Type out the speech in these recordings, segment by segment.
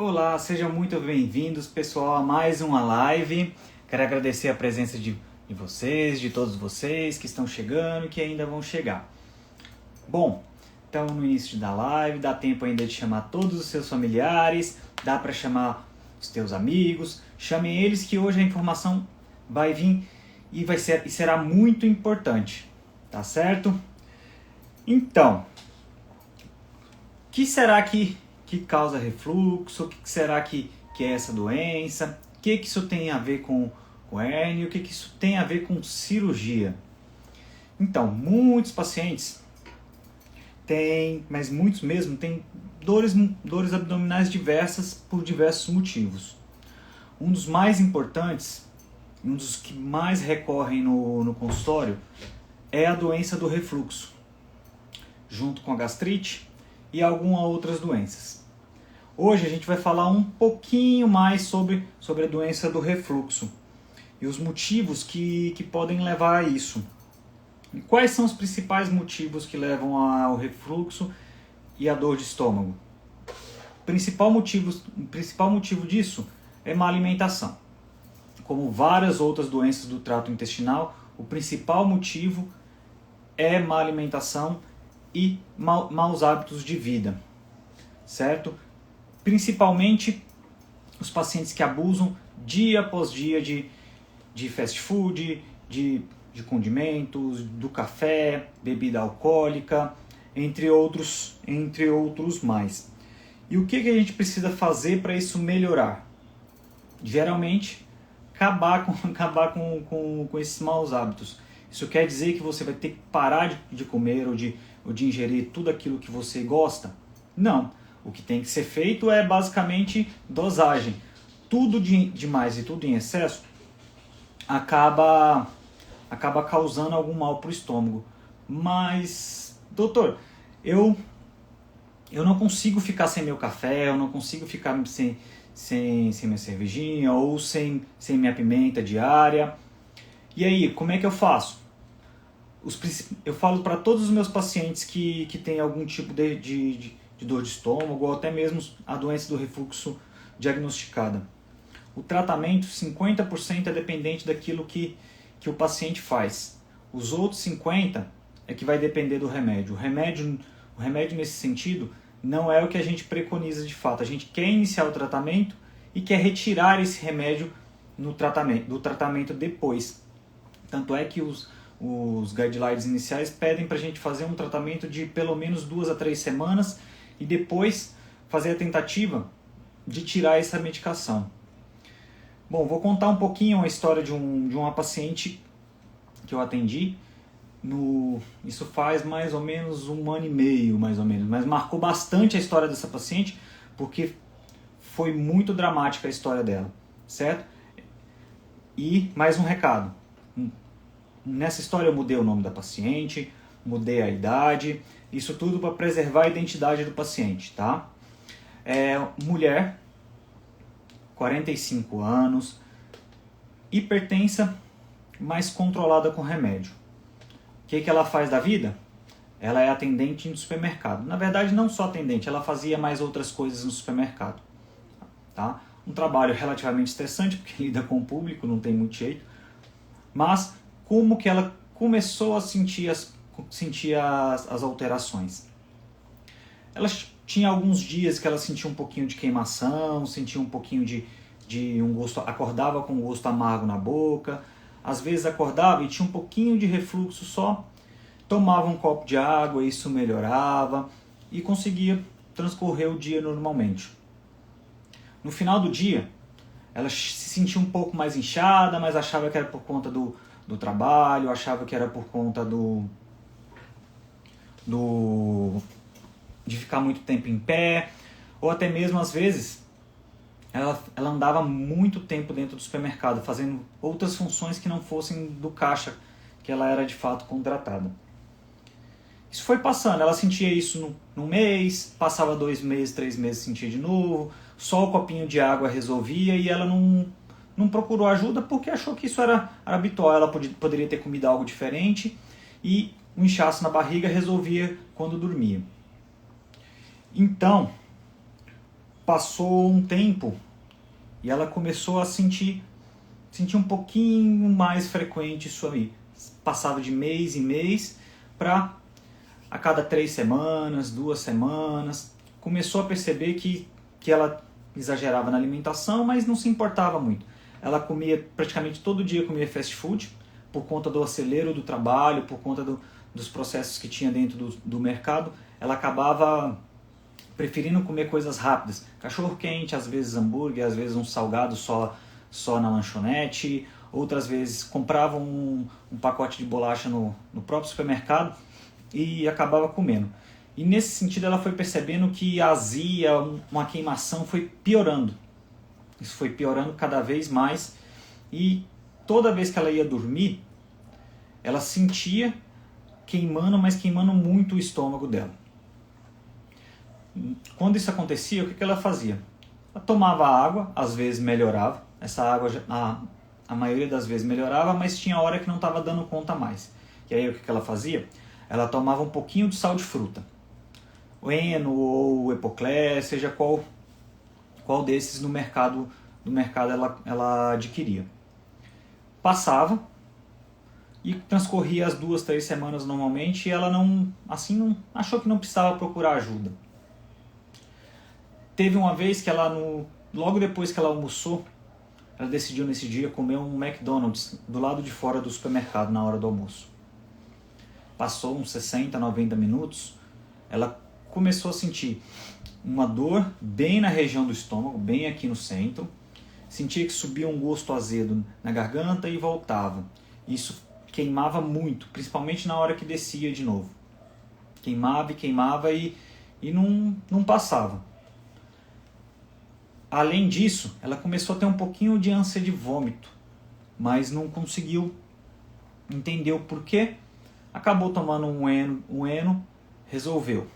Olá, sejam muito bem-vindos, pessoal, a mais uma live. Quero agradecer a presença de vocês, de todos vocês que estão chegando e que ainda vão chegar. Bom, então no início da live, dá tempo ainda de chamar todos os seus familiares, dá para chamar os teus amigos, chamem eles que hoje a informação vai vir e será muito importante, tá certo? Então, o que será que causa refluxo? O que será que é essa doença? O que isso tem a ver com hérnia? O que isso tem a ver com cirurgia? Então, muitos pacientes têm, mas muitos mesmo, têm dores abdominais diversas por diversos motivos. Um dos mais importantes, um dos que mais recorrem no consultório, é a doença do refluxo, junto com a gastrite e algumas outras doenças. Hoje a gente vai falar um pouquinho mais sobre a doença do refluxo e os motivos que podem levar a isso. E quais são os principais motivos que levam ao refluxo e à dor de estômago? O principal motivo disso é má alimentação. Como várias outras doenças do trato intestinal, o principal motivo é má alimentação e maus hábitos de vida, certo? Principalmente os pacientes que abusam dia após dia de fast food, de condimentos, do café, bebida alcoólica, entre outros mais. E o que a gente precisa fazer para isso melhorar? Geralmente, acabar com esses maus hábitos. Isso quer dizer que você vai ter que parar de comer ou de ingerir tudo aquilo que você gosta? Não. O que tem que ser feito é basicamente dosagem. Tudo demais e tudo em excesso acaba causando algum mal para o estômago. Mas, doutor, eu não consigo ficar sem meu café, eu não consigo ficar sem minha cervejinha ou sem minha pimenta diária. E aí, como é que eu faço? Eu falo para todos os meus pacientes que têm algum tipo de dor de estômago ou até mesmo a doença do refluxo diagnosticada. O tratamento, 50% é dependente daquilo que o paciente faz. Os outros 50% é que vai depender do remédio. O remédio nesse sentido não é o que a gente preconiza de fato. A gente quer iniciar o tratamento e quer retirar esse remédio do tratamento depois. Tanto é que os guidelines iniciais pedem para a gente fazer um tratamento de pelo menos 2 a 3 semanas e depois fazer a tentativa de tirar essa medicação. Bom, vou contar um pouquinho a história de uma paciente que eu atendi. Isso faz mais ou menos 1 ano e meio, mais ou menos, mas marcou bastante a história dessa paciente porque foi muito dramática a história dela, certo? E mais um recado. Nessa história eu mudei o nome da paciente, mudei a idade, isso tudo para preservar a identidade do paciente, tá? Mulher, 45 anos, hipertensa, mas controlada com remédio. O que ela faz da vida? Ela é atendente no supermercado. Na verdade, não só atendente, ela fazia mais outras coisas no supermercado, tá? Um trabalho relativamente estressante, porque lida com o público, não tem muito jeito. Mas como que ela começou a sentir as alterações? Ela tinha alguns dias que ela sentia um pouquinho de queimação, sentia um pouquinho de um gosto, acordava com um gosto amargo na boca, às vezes acordava e tinha um pouquinho de refluxo só, tomava um copo de água, isso melhorava e conseguia transcorrer o dia normalmente. No final do dia, ela se sentia um pouco mais inchada, mas achava que era por conta do trabalho, achava que era por conta de ficar muito tempo em pé, ou até mesmo às vezes ela andava muito tempo dentro do supermercado, fazendo outras funções que não fossem do caixa, que ela era de fato contratada. Isso foi passando, ela sentia isso num mês, passava 2 meses, 3 meses, sentia de novo, só o copinho de água resolvia e ela não procurou ajuda porque achou que isso era habitual, ela poderia ter comido algo diferente e o inchaço na barriga resolvia quando dormia. Então, passou um tempo e ela começou a sentir um pouquinho mais frequente isso aí. Passava de mês em mês para a cada 3 semanas, 2 semanas. Começou a perceber que ela exagerava na alimentação, mas não se importava muito. Ela comia praticamente todo dia, comia fast food, por conta do acelero do trabalho, por conta dos processos que tinha dentro do mercado. Ela acabava preferindo comer coisas rápidas. Cachorro quente, às vezes hambúrguer, às vezes um salgado só na lanchonete. Outras vezes comprava um pacote de bolacha no próprio supermercado e acabava comendo. E nesse sentido ela foi percebendo que a azia, uma queimação foi piorando. Isso foi piorando cada vez mais e toda vez que ela ia dormir, ela sentia queimando, mas queimando muito o estômago dela. Quando isso acontecia, o que ela fazia? Ela tomava água, às vezes melhorava. Essa água, a maioria das vezes melhorava, mas tinha hora que não estava dando conta mais. E aí o que ela fazia? Ela tomava um pouquinho de sal de fruta. O Eno ou o Epocler, seja qual desses no mercado ela adquiria. Passava e transcorria as 2, 3 semanas normalmente e ela não achou que não precisava procurar ajuda. Teve uma vez que ela, logo depois que ela almoçou, ela decidiu nesse dia comer um McDonald's do lado de fora do supermercado na hora do almoço. Passou uns 60, 90 minutos, ela começou a sentir uma dor bem na região do estômago, bem aqui no centro. Sentia que subia um gosto azedo na garganta e voltava. Isso queimava muito, principalmente na hora que descia de novo. Queimava e não passava. Além disso, ela começou a ter um pouquinho de ânsia de vômito, mas não conseguiu entender o porquê. Acabou tomando um Eno, resolveu.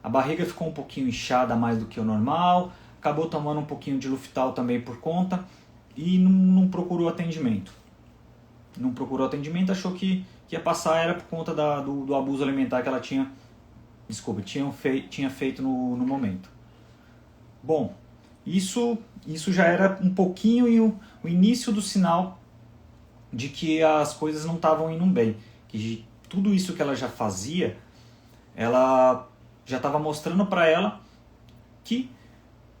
A barriga ficou um pouquinho inchada mais do que o normal, acabou tomando um pouquinho de Luftal também por conta e não procurou atendimento. Não procurou atendimento, achou que ia passar, era por conta do abuso alimentar que ela tinha feito no momento. Bom, isso já era um pouquinho o início do sinal de que as coisas não estavam indo bem. Que tudo isso que ela já fazia, ela já estava mostrando para ela que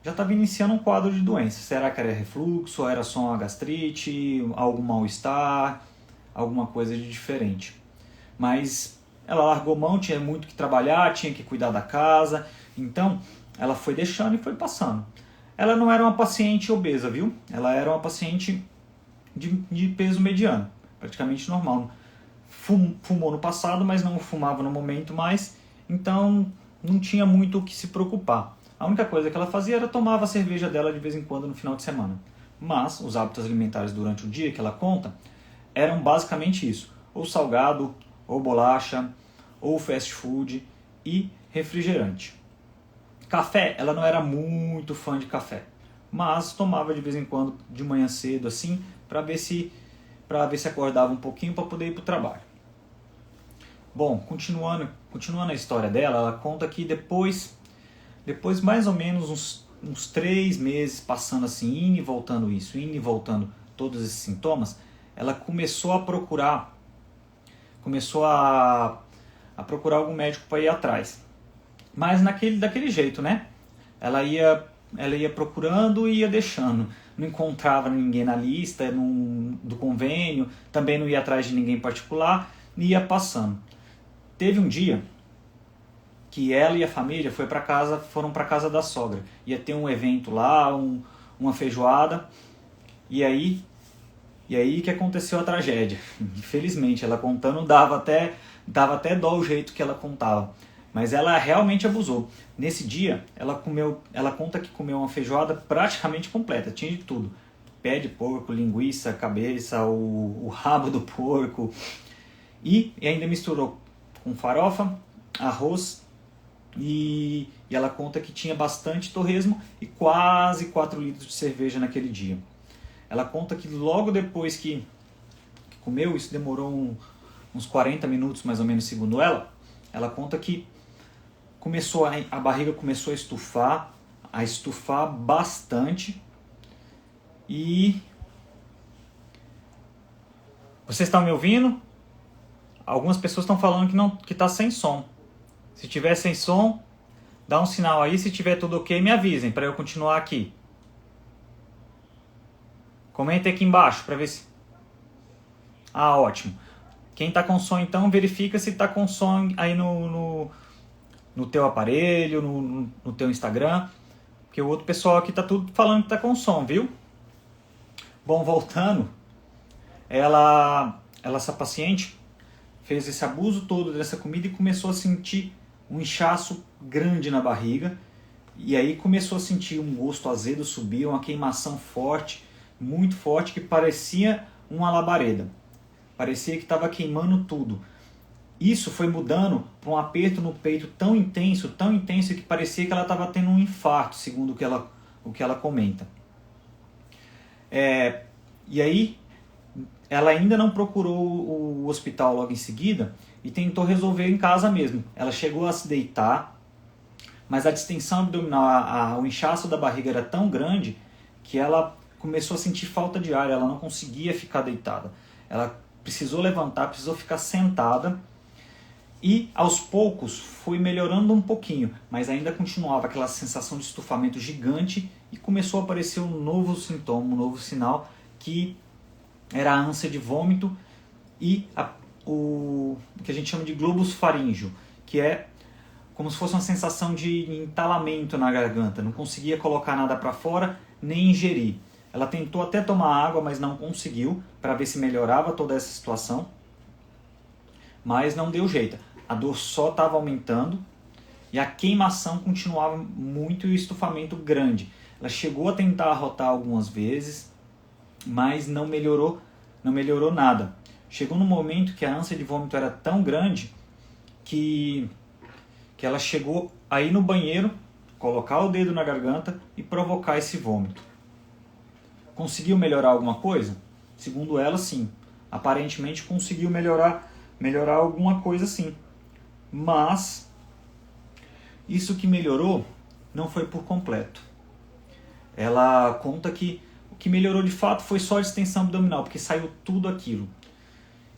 já estava iniciando um quadro de doença. Será que era refluxo, ou era só uma gastrite, algum mal-estar, alguma coisa de diferente. Mas ela largou mão, tinha muito que trabalhar, tinha que cuidar da casa, então ela foi deixando e foi passando. Ela não era uma paciente obesa, viu? Ela era uma paciente de peso mediano, praticamente normal. Fumou no passado, mas não fumava no momento mais, então não tinha muito o que se preocupar. A única coisa que ela fazia era tomava a cerveja dela de vez em quando no final de semana. Mas os hábitos alimentares durante o dia que ela conta eram basicamente isso. Ou salgado, ou bolacha, ou fast food e refrigerante. Café, ela não era muito fã de café, mas tomava de vez em quando de manhã cedo assim, para ver se acordava um pouquinho para poder ir para o trabalho. Bom, continuando a história dela, ela conta que depois mais ou menos uns 3 meses passando assim, indo e voltando todos esses sintomas, ela começou a procurar algum médico para ir atrás. Mas daquele jeito, né? Ela ia procurando e ia deixando. Não encontrava ninguém na lista do convênio, também não ia atrás de ninguém particular, ia passando. Teve um dia que ela e a família foram para casa da sogra. Ia ter um evento lá, uma feijoada, e aí que aconteceu a tragédia. Infelizmente, ela contando dava até dó o jeito que ela contava. Mas ela realmente abusou. Nesse dia, ela conta que comeu uma feijoada praticamente completa, tinha de tudo. Pé de porco, linguiça, cabeça, o rabo do porco. E ainda misturou com farofa, arroz, e ela conta que tinha bastante torresmo e quase 4 litros de cerveja naquele dia. Ela conta que logo depois que comeu, isso demorou uns 40 minutos mais ou menos, segundo ela conta que a barriga começou a estufar, a estufar bastante. E vocês estão me ouvindo? Algumas pessoas estão falando que está sem som. Se tiver sem som, dá um sinal aí. Se tiver tudo ok, me avisem para eu continuar aqui. Comenta aqui embaixo para ver se... Ah, ótimo. Quem está com som, então, verifica se está com som aí no teu aparelho, no teu Instagram. Porque o outro pessoal aqui está tudo falando que está com som, viu? Bom, voltando. Essa paciente fez esse abuso todo dessa comida e começou a sentir um inchaço grande na barriga. E aí começou a sentir um gosto azedo subir, uma queimação forte, muito forte, que parecia uma labareda. Parecia que estava queimando tudo. Isso foi mudando para um aperto no peito tão intenso que parecia que ela estava tendo um infarto, segundo o que ela comenta. E aí, ela ainda não procurou o hospital logo em seguida e tentou resolver em casa mesmo. Ela chegou a se deitar, mas a distensão abdominal, o inchaço da barriga era tão grande que ela começou a sentir falta de ar, ela não conseguia ficar deitada. Ela precisou levantar, precisou ficar sentada e aos poucos foi melhorando um pouquinho, mas ainda continuava aquela sensação de estufamento gigante e começou a aparecer um novo sintoma, um novo sinal, que era a ânsia de vômito e o que a gente chama de globus faríngeo, que é como se fosse uma sensação de entalamento na garganta, não conseguia colocar nada para fora nem ingerir. Ela tentou até tomar água, mas não conseguiu, para ver se melhorava toda essa situação, mas não deu jeito. A dor só estava aumentando e a queimação continuava muito e o estufamento grande. Ela chegou a tentar arrotar algumas vezes, mas não melhorou nada. Chegou no momento que a ânsia de vômito era tão grande que ela chegou a ir no banheiro, colocar o dedo na garganta e provocar esse vômito. Conseguiu melhorar alguma coisa? Segundo ela, sim. Aparentemente conseguiu melhorar alguma coisa, sim. Mas isso que melhorou não foi por completo. Ela conta que o que melhorou de fato foi só a distensão abdominal, porque saiu tudo aquilo.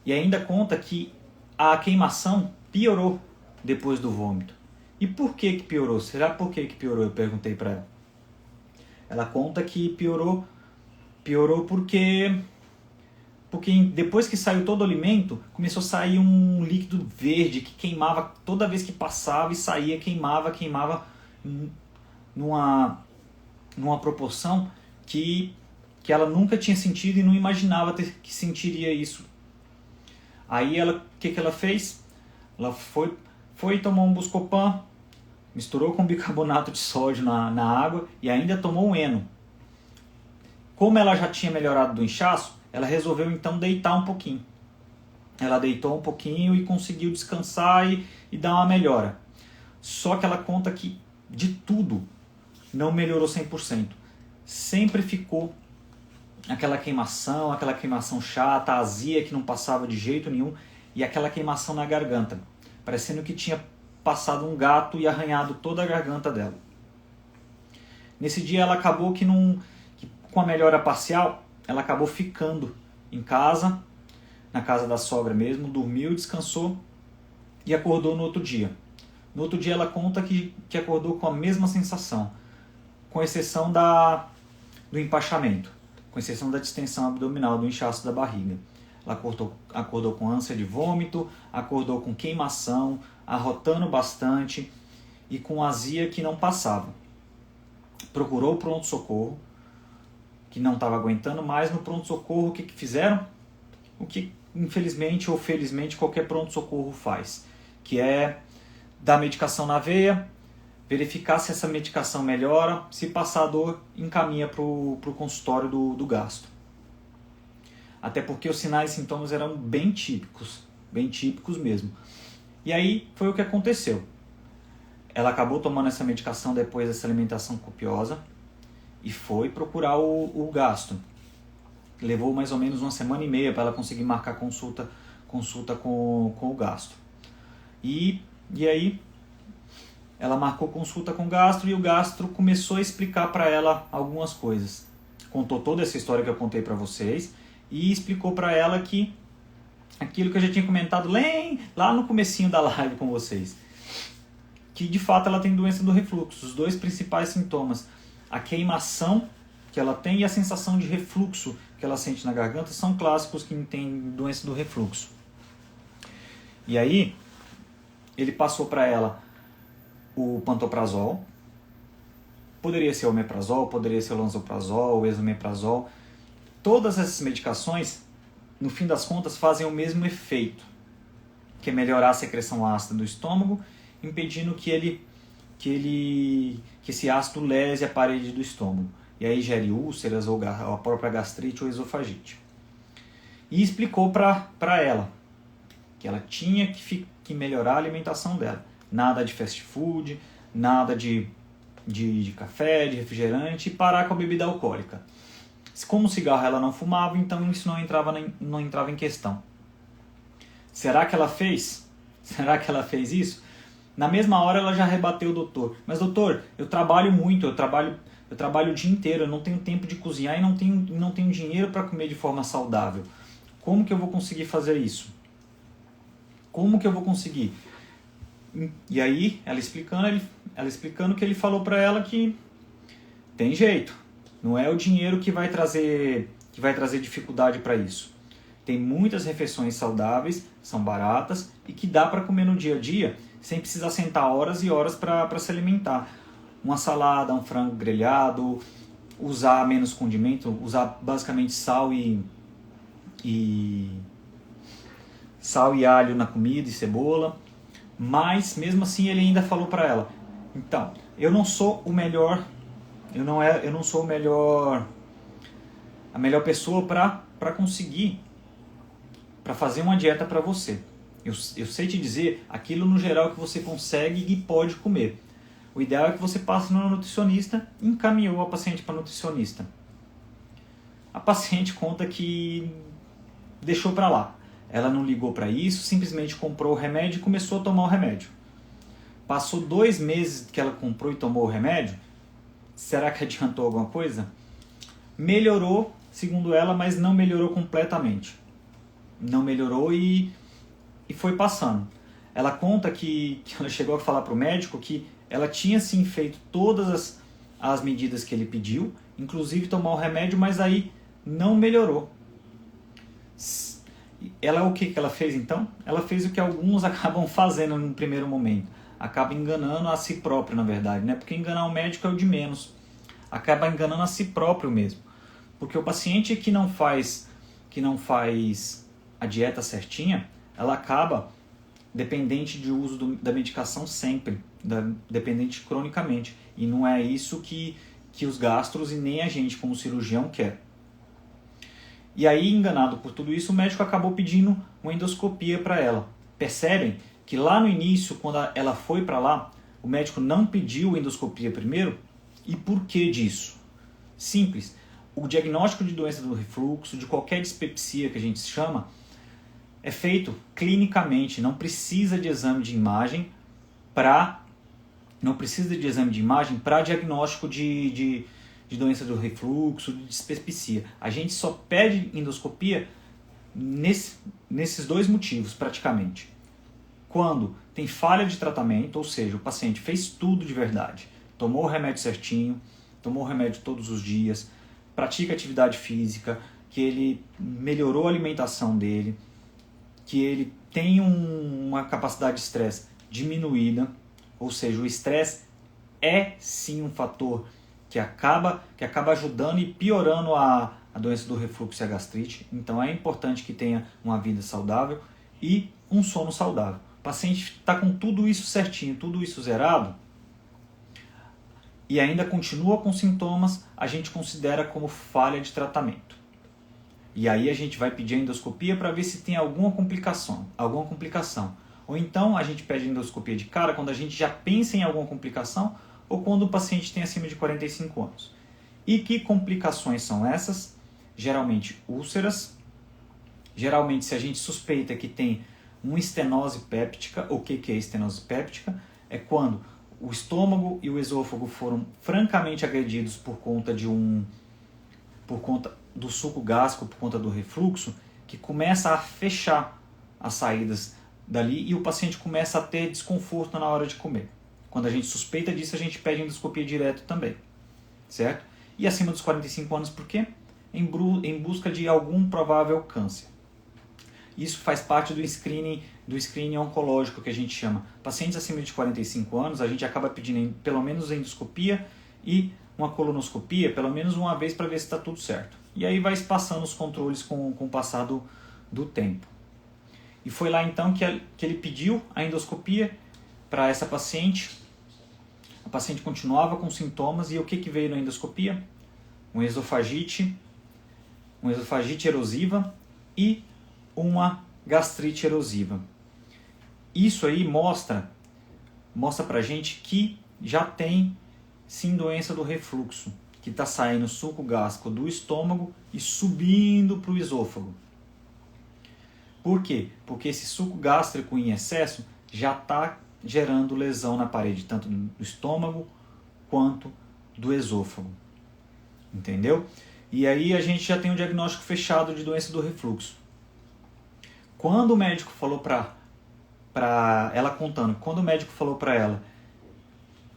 E ainda conta que a queimação piorou depois do vômito. E por que piorou? Será por que piorou? Eu perguntei para ela. Ela conta que piorou porque depois que saiu todo o alimento, começou a sair um líquido verde que queimava toda vez que passava e saía, queimava numa proporção que ela nunca tinha sentido e não imaginava que sentiria isso. Aí o que ela fez? Ela foi e tomou um Buscopan, misturou com bicarbonato de sódio na água e ainda tomou um Eno. Como ela já tinha melhorado do inchaço, ela resolveu então deitar um pouquinho. Ela deitou um pouquinho e conseguiu descansar e dar uma melhora. Só que ela conta que de tudo não melhorou 100%. Sempre ficou aquela queimação chata, azia que não passava de jeito nenhum e aquela queimação na garganta, parecendo que tinha passado um gato e arranhado toda a garganta dela. Nesse dia ela acabou que com a melhora parcial, ela acabou ficando em casa, na casa da sogra mesmo, dormiu, descansou e acordou no outro dia. No outro dia ela conta que acordou com a mesma sensação, com exceção do empachamento, com exceção da distensão abdominal, do inchaço da barriga. Ela acordou com ânsia de vômito, acordou com queimação, arrotando bastante e com azia que não passava. Procurou o pronto-socorro, que não estava aguentando mais. No pronto-socorro, o que fizeram? O que, infelizmente ou felizmente, qualquer pronto-socorro faz, que é dar medicação na veia, verificar se essa medicação melhora, se passar a dor, encaminha para o consultório do gastro. Até porque os sinais e sintomas eram bem típicos mesmo. E aí foi o que aconteceu. Ela acabou tomando essa medicação depois dessa alimentação copiosa e foi procurar o gastro. Levou mais ou menos 1,5 para ela conseguir marcar consulta com o gastro. E aí ela marcou consulta com o gastro e o gastro começou a explicar para ela algumas coisas. Contou toda essa história que eu contei para vocês e explicou para ela que aquilo que eu já tinha comentado lá no comecinho da live com vocês, que de fato ela tem doença do refluxo. Os dois principais sintomas, a queimação que ela tem e a sensação de refluxo que ela sente na garganta, são clássicos que tem doença do refluxo. E aí, ele passou para ela o pantoprazol, poderia ser o omeprazol, poderia ser o lansoprazol, o esomeprazol. Todas essas medicações, no fim das contas, fazem o mesmo efeito, que é melhorar a secreção ácida do estômago, impedindo que esse ácido lese a parede do estômago. E aí gere úlceras ou a própria gastrite ou esofagite. E explicou para ela que ela tinha que melhorar a alimentação dela. Nada de fast food, nada de café, de refrigerante, e parar com a bebida alcoólica. Como cigarro ela não fumava, então isso não entrava em questão. Será que ela fez? Será que ela fez isso? Na mesma hora ela já rebateu o doutor. Mas doutor, eu trabalho muito, eu trabalho o dia inteiro, eu não tenho tempo de cozinhar e não tenho dinheiro para comer de forma saudável. Como que eu vou conseguir fazer isso? Como que eu vou conseguir? E aí, ela explicando que ele falou para ela que tem jeito. Não é o dinheiro que vai trazer dificuldade para isso. Tem muitas refeições saudáveis, são baratas e que dá para comer no dia a dia sem precisar sentar horas e horas para se alimentar. Uma salada, um frango grelhado, usar menos condimento, usar basicamente sal e alho na comida e cebola. Mas mesmo assim ele ainda falou para ela: então, eu não sou o melhor, a melhor pessoa para conseguir, para fazer uma dieta para você. Eu sei te dizer aquilo no geral que você consegue e pode comer. O ideal é que você passe no nutricionista. E encaminhou a paciente para nutricionista. A paciente conta que deixou para lá. Ela não ligou para isso, simplesmente comprou o remédio e começou a tomar o remédio. Passou 2 meses que ela comprou e tomou o remédio. Será que adiantou alguma coisa? Melhorou, segundo ela, mas não melhorou completamente. Não melhorou e foi passando. Ela conta que ela chegou a falar para o médico que ela tinha sim feito todas as medidas que ele pediu, inclusive tomar o remédio, mas aí não melhorou. O que ela fez então? Ela fez o que alguns acabam fazendo no primeiro momento. Acaba enganando a si próprio, na verdade, né? Porque enganar o médico é o de menos. Acaba enganando a si próprio mesmo. Porque o paciente que não faz a dieta certinha, ela acaba dependente de uso da medicação sempre, dependente cronicamente. E não é isso que os gastros e nem a gente como cirurgião quer. E aí, enganado por tudo isso, o médico acabou pedindo uma endoscopia para ela. Percebem que lá no início, quando ela foi para lá, o médico não pediu endoscopia primeiro? E por que disso? Simples. O diagnóstico de doença do refluxo, de qualquer dispepsia que a gente chama, é feito clinicamente, não precisa de exame de imagem para diagnóstico de doença do refluxo, de dispepsia. A gente só pede endoscopia nesses 2 motivos, praticamente. Quando tem falha de tratamento, ou seja, o paciente fez tudo de verdade, tomou o remédio certinho, tomou o remédio todos os dias, pratica atividade física, que ele melhorou a alimentação dele, que ele tem uma capacidade de estresse diminuída, ou seja, o estresse é sim um fator que acaba ajudando e piorando a doença do refluxo e a gastrite. Então é importante que tenha uma vida saudável e um sono saudável. O paciente está com tudo isso certinho, tudo isso zerado, e ainda continua com sintomas, a gente considera como falha de tratamento. E aí a gente vai pedir a endoscopia para ver se tem alguma complicação. Ou então a gente pede a endoscopia de cara quando a gente já pensa em alguma complicação ou quando o paciente tem acima de 45 anos. E que complicações são essas? Geralmente úlceras. Geralmente, se a gente suspeita que tem uma estenose péptica, o que é estenose péptica? É quando o estômago e o esôfago foram francamente agredidos por conta do suco gástrico, por conta do refluxo, que começa a fechar as saídas dali e o paciente começa a ter desconforto na hora de comer. Quando a gente suspeita disso, a gente pede endoscopia direto também, certo? E acima dos 45 anos, por quê? Em busca de algum provável câncer. Isso faz parte do screening oncológico que a gente chama. Pacientes acima de 45 anos, a gente acaba pedindo pelo menos endoscopia e uma colonoscopia, pelo menos uma vez, para ver se está tudo certo. E aí vai passando os controles com o passar do tempo. E foi lá então que ele pediu a endoscopia para essa paciente. A paciente continuava com sintomas e o que veio na endoscopia? Uma esofagite erosiva e uma gastrite erosiva. Isso aí mostra pra gente que já tem sim doença do refluxo, que está saindo suco gástrico do estômago e subindo para o esôfago. Por quê? Porque esse suco gástrico em excesso já está gerando lesão na parede, tanto do estômago quanto do esôfago. Entendeu? E aí a gente já tem um diagnóstico fechado de doença do refluxo. Quando o médico falou para ela contando, quando o médico falou para ela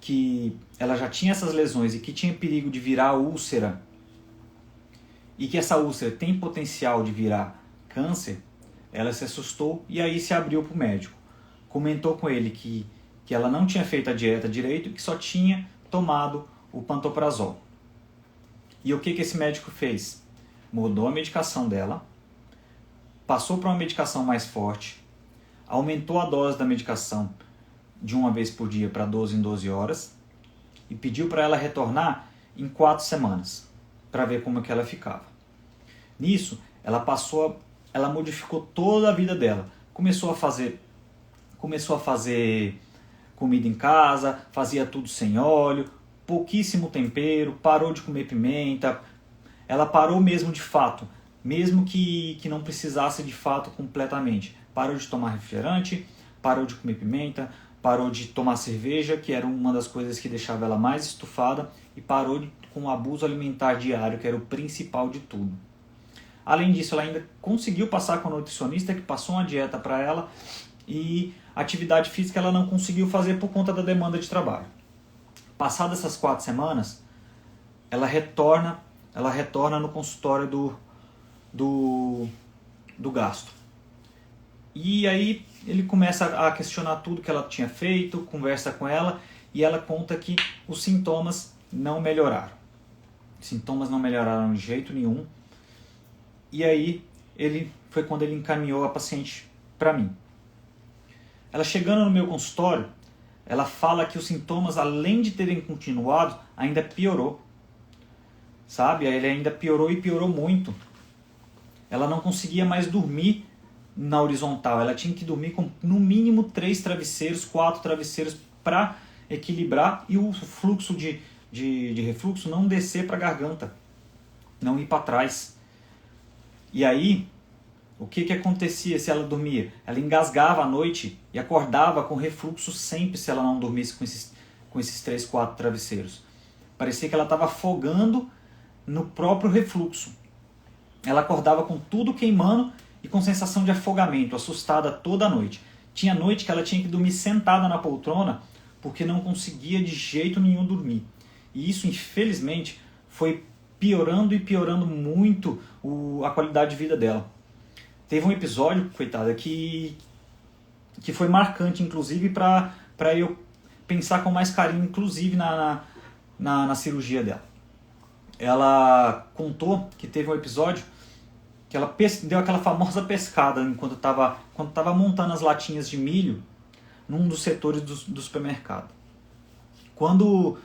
que ela já tinha essas lesões e que tinha perigo de virar úlcera e que essa úlcera tem potencial de virar câncer, ela se assustou e aí se abriu para o médico. Comentou com ele que ela não tinha feito a dieta direito e que só tinha tomado o pantoprazol. E o que esse médico fez? Mudou a medicação dela, passou para uma medicação mais forte, aumentou a dose da medicação de uma vez por dia para 12 em 12 horas e pediu para ela retornar em 4 semanas para ver como que ela ficava. Nisso, ela modificou toda a vida dela. Começou a fazer comida em casa, fazia tudo sem óleo, pouquíssimo tempero, parou de comer pimenta. Ela parou mesmo de fato, mesmo que não precisasse de fato completamente. Parou de tomar refrigerante, parou de comer pimenta, parou de tomar cerveja, que era uma das coisas que deixava ela mais estufada, e parou com o abuso alimentar diário, que era o principal de tudo. Além disso, ela ainda conseguiu passar com a nutricionista, que passou uma dieta para ela, e atividade física ela não conseguiu fazer por conta da demanda de trabalho. Passadas essas 4 semanas, ela retorna no consultório do gastro. E aí ele começa a questionar tudo que ela tinha feito, conversa com ela e ela conta que os sintomas não melhoraram. Os sintomas não melhoraram de jeito nenhum. E aí foi quando ele encaminhou a paciente para mim. Ela chegando no meu consultório, ela fala que os sintomas, além de terem continuado, ainda piorou. Sabe? Ele ainda piorou e piorou muito. Ela não conseguia mais dormir na horizontal. Ela tinha que dormir com no mínimo 3 travesseiros, 4 travesseiros para equilibrar e o fluxo de refluxo não descer para a garganta, não ir para trás. E aí, o que acontecia se ela dormia? Ela engasgava à noite e acordava com refluxo sempre se ela não dormisse com esses 3, 4 travesseiros. Parecia que ela estava afogando no próprio refluxo. Ela acordava com tudo queimando e com sensação de afogamento, assustada toda a noite. Tinha noite que ela tinha que dormir sentada na poltrona porque não conseguia de jeito nenhum dormir. E isso, infelizmente, foi piorando e piorando muito a qualidade de vida dela. Teve um episódio, coitada, que foi marcante, inclusive, para eu pensar com mais carinho, inclusive, na cirurgia dela. Ela contou que teve um episódio que ela deu aquela famosa pescada quando estava montando as latinhas de milho num dos setores do supermercado. Quando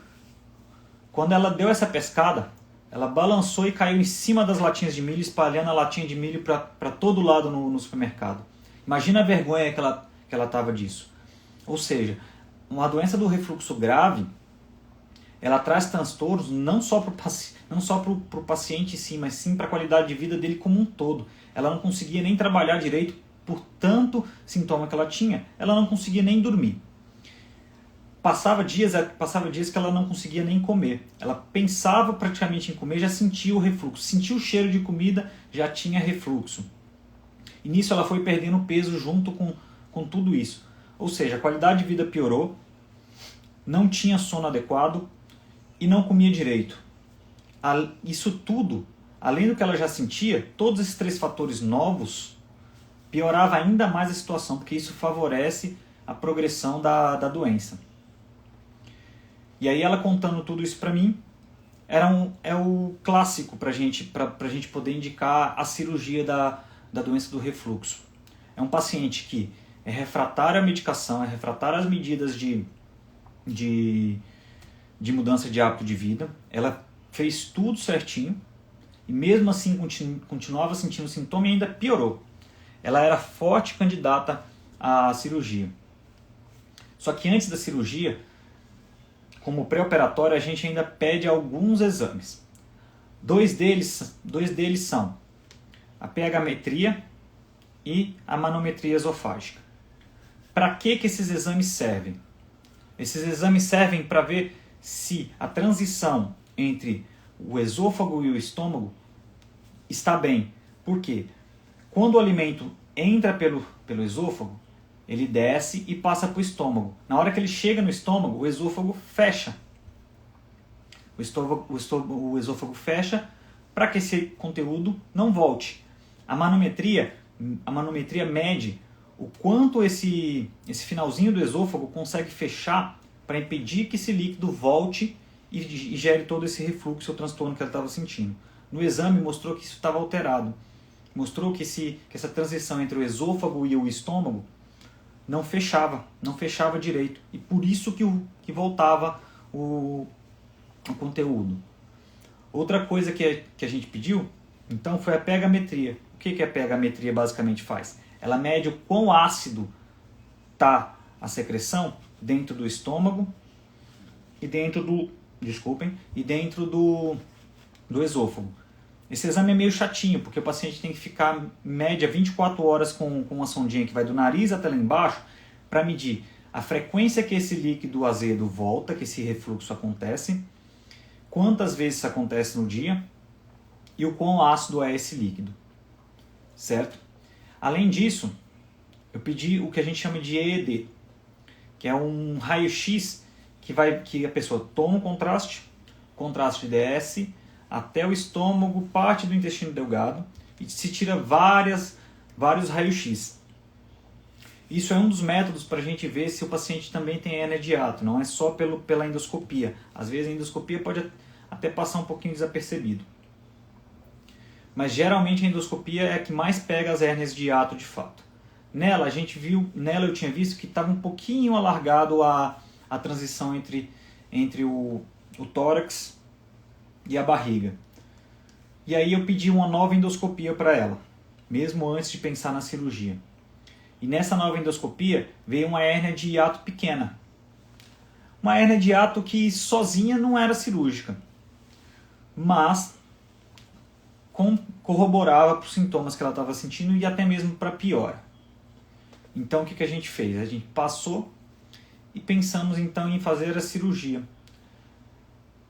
ela deu essa pescada, ela balançou e caiu em cima das latinhas de milho, espalhando a latinha de milho para todo lado no supermercado. Imagina a vergonha que ela estava disso. Ou seja, uma doença do refluxo grave, ela traz transtornos não só para o paciente em si, mas sim para a qualidade de vida dele como um todo. Ela não conseguia nem trabalhar direito por tanto sintoma que ela tinha. Ela não conseguia nem dormir. Passava dias que ela não conseguia nem comer. Ela pensava praticamente em comer, já sentia o refluxo. Sentia o cheiro de comida, já tinha refluxo. E nisso ela foi perdendo peso junto com tudo isso. Ou seja, a qualidade de vida piorou, não tinha sono adequado e não comia direito. Isso tudo, além do que ela já sentia, todos esses 3 fatores novos piorava ainda mais a situação, porque isso favorece a progressão da doença. E aí ela contando tudo isso para mim, é o clássico para gente poder indicar a cirurgia da doença do refluxo. É um paciente que é refratário à medicação, é refratário às medidas de mudança de hábito de vida. Ela fez tudo certinho e mesmo assim continuava sentindo sintoma e ainda piorou. Ela era forte candidata à cirurgia. Só que antes da cirurgia, como pré-operatório, a gente ainda pede alguns exames. Dois deles são a pH-metria e a manometria esofágica. Para que esses exames servem? Esses exames servem para ver se a transição entre o esôfago e o estômago está bem. Por quê? Quando o alimento entra pelo esôfago, ele desce e passa para o estômago. Na hora que ele chega no estômago, o esôfago fecha. O esôfago fecha para que esse conteúdo não volte. A manometria mede o quanto esse finalzinho do esôfago consegue fechar para impedir que esse líquido volte e gere todo esse refluxo ou transtorno que ela estava sentindo. No exame mostrou que isso estava alterado. Mostrou que essa transição entre o esôfago e o estômago não fechava direito. E por isso que voltava o conteúdo. Outra coisa que a gente pediu, então, foi a pH-metria. O que a pH-metria basicamente faz? Ela mede o quão ácido está a secreção dentro do estômago e dentro do esôfago. Esse exame é meio chatinho, porque o paciente tem que ficar, em média, 24 horas com uma sondinha que vai do nariz até lá embaixo para medir a frequência que esse líquido azedo volta, que esse refluxo acontece, quantas vezes isso acontece no dia e o quão ácido é esse líquido. Certo? Além disso, eu pedi o que a gente chama de EED, que é um raio-x que a pessoa toma um contraste desce até o estômago, parte do intestino delgado, e se tira vários raios-x. Isso é um dos métodos para a gente ver se o paciente também tem hérnia de hiato, não é só pela endoscopia. Às vezes a endoscopia pode até passar um pouquinho desapercebido. Mas geralmente a endoscopia é a que mais pega as hérnias de hiato de fato. Nela eu tinha visto que estava um pouquinho alargado a transição entre o tórax e a barriga. E aí eu pedi uma nova endoscopia para ela, mesmo antes de pensar na cirurgia. E nessa nova endoscopia veio uma hérnia de hiato pequena. Uma hérnia de hiato que sozinha não era cirúrgica, mas corroborava para os sintomas que ela estava sentindo e até mesmo para piora. Então o que a gente fez? A gente passou e pensamos então em fazer a cirurgia.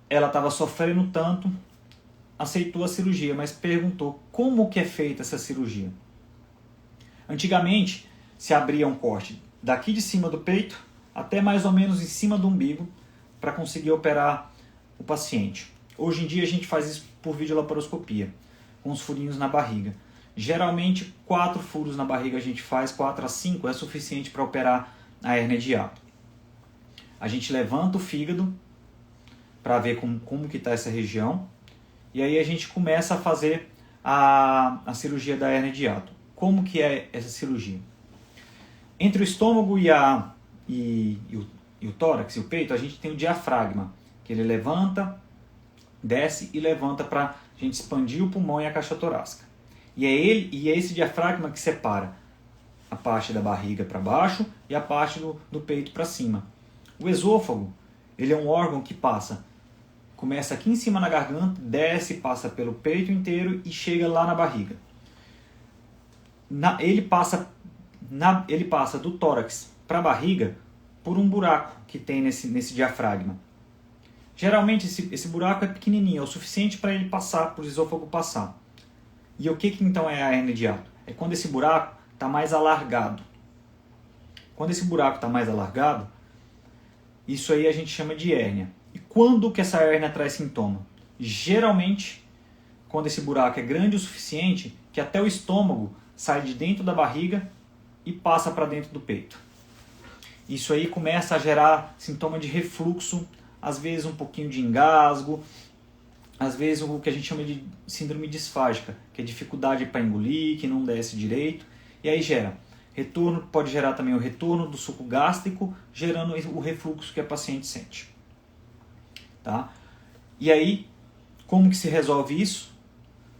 Ela estava sofrendo tanto, aceitou a cirurgia, mas perguntou como que é feita essa cirurgia. Antigamente se abria um corte daqui de cima do peito até mais ou menos em cima do umbigo para conseguir operar o paciente. Hoje em dia a gente faz isso por videolaparoscopia, com os furinhos na barriga. Geralmente 4 furos na barriga a gente faz, 4 a 5 é suficiente para operar a hérnia de hiato. A gente levanta o fígado para ver como que está essa região e aí a gente começa a fazer a cirurgia da hérnia de hiato. Como que é essa cirurgia? Entre o estômago e o tórax e o peito, a gente tem o diafragma, que ele levanta, desce e levanta para a gente expandir o pulmão e a caixa torácica. E é esse diafragma que separa a parte da barriga para baixo e a parte do peito para cima. O esôfago, ele é um órgão que começa aqui em cima na garganta, desce, passa pelo peito inteiro e chega lá na barriga. Ele passa do tórax para a barriga por um buraco que tem nesse diafragma. Geralmente esse buraco é pequenininho, é o suficiente para ele passar, para o esôfago passar. E o que então é a hernia de hiato? É quando esse buraco está mais alargado. Quando esse buraco está mais alargado, isso aí a gente chama de hérnia. E quando que essa hérnia traz sintoma? Geralmente, quando esse buraco é grande o suficiente que até o estômago sai de dentro da barriga e passa para dentro do peito. Isso aí começa a gerar sintoma de refluxo, às vezes um pouquinho de engasgo, às vezes o que a gente chama de síndrome disfágica, que é dificuldade para engolir, que não desce direito, e aí pode gerar também o retorno do suco gástrico, gerando o refluxo que a paciente sente. Tá? E aí, como que se resolve isso?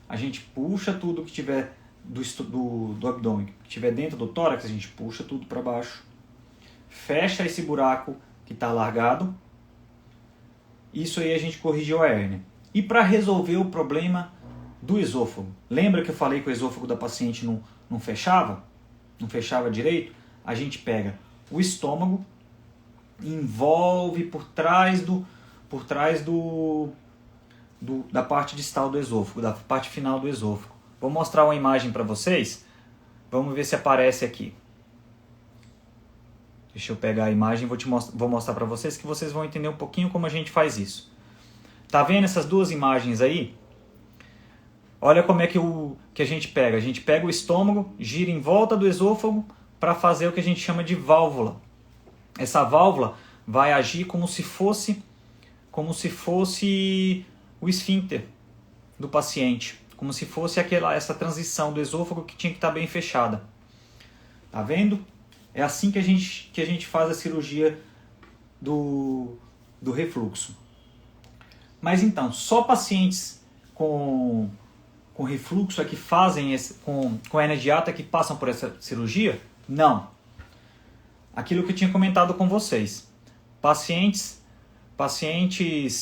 A gente puxa tudo que tiver do abdômen, que tiver dentro do tórax, a gente puxa tudo para baixo, fecha esse buraco que está alargado. Isso aí a gente corrigiu a hérnia. E para resolver o problema do esôfago, lembra que eu falei que o esôfago da paciente não fechava? Não fechava direito? A gente pega o estômago, envolve por trás da parte distal do esôfago, da parte final do esôfago. Vou mostrar uma imagem para vocês. Vamos ver se aparece aqui. Deixa eu pegar a imagem e vou mostrar para vocês, que vocês vão entender um pouquinho como a gente faz isso. Tá vendo essas duas imagens aí? Olha como é que a gente pega. A gente pega o estômago, gira em volta do esôfago para fazer o que a gente chama de válvula. Essa válvula vai agir como se fosse o esfíncter do paciente, como se fosse essa transição do esôfago que tinha que estar bem fechada. Tá vendo? É assim que a gente faz a cirurgia do refluxo. Mas então, só pacientes com refluxo é que fazem com hernia de hiato é que passam por essa cirurgia? Não. Aquilo que eu tinha comentado com vocês. Pacientes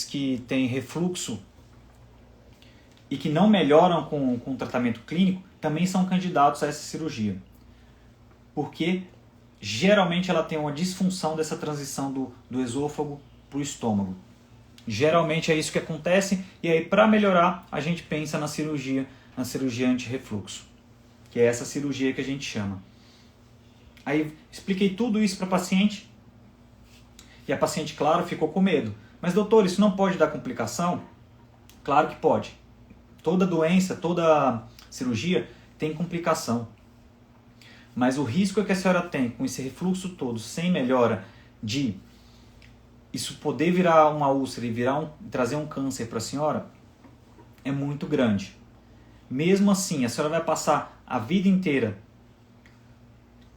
que têm refluxo e que não melhoram com tratamento clínico também são candidatos a essa cirurgia. Porque geralmente ela tem uma disfunção dessa transição do esôfago para o estômago. Geralmente é isso que acontece, e aí para melhorar a gente pensa na cirurgia anti-refluxo, que é essa cirurgia que a gente chama. Aí expliquei tudo isso para a paciente, e a paciente, claro, ficou com medo. Mas doutor, isso não pode dar complicação? Claro que pode. Toda doença, toda cirurgia tem complicação. Mas o risco que a senhora tem com esse refluxo todo, sem melhora, de isso poder virar uma úlcera e trazer um câncer para a senhora, é muito grande. Mesmo assim, a senhora vai passar a vida inteira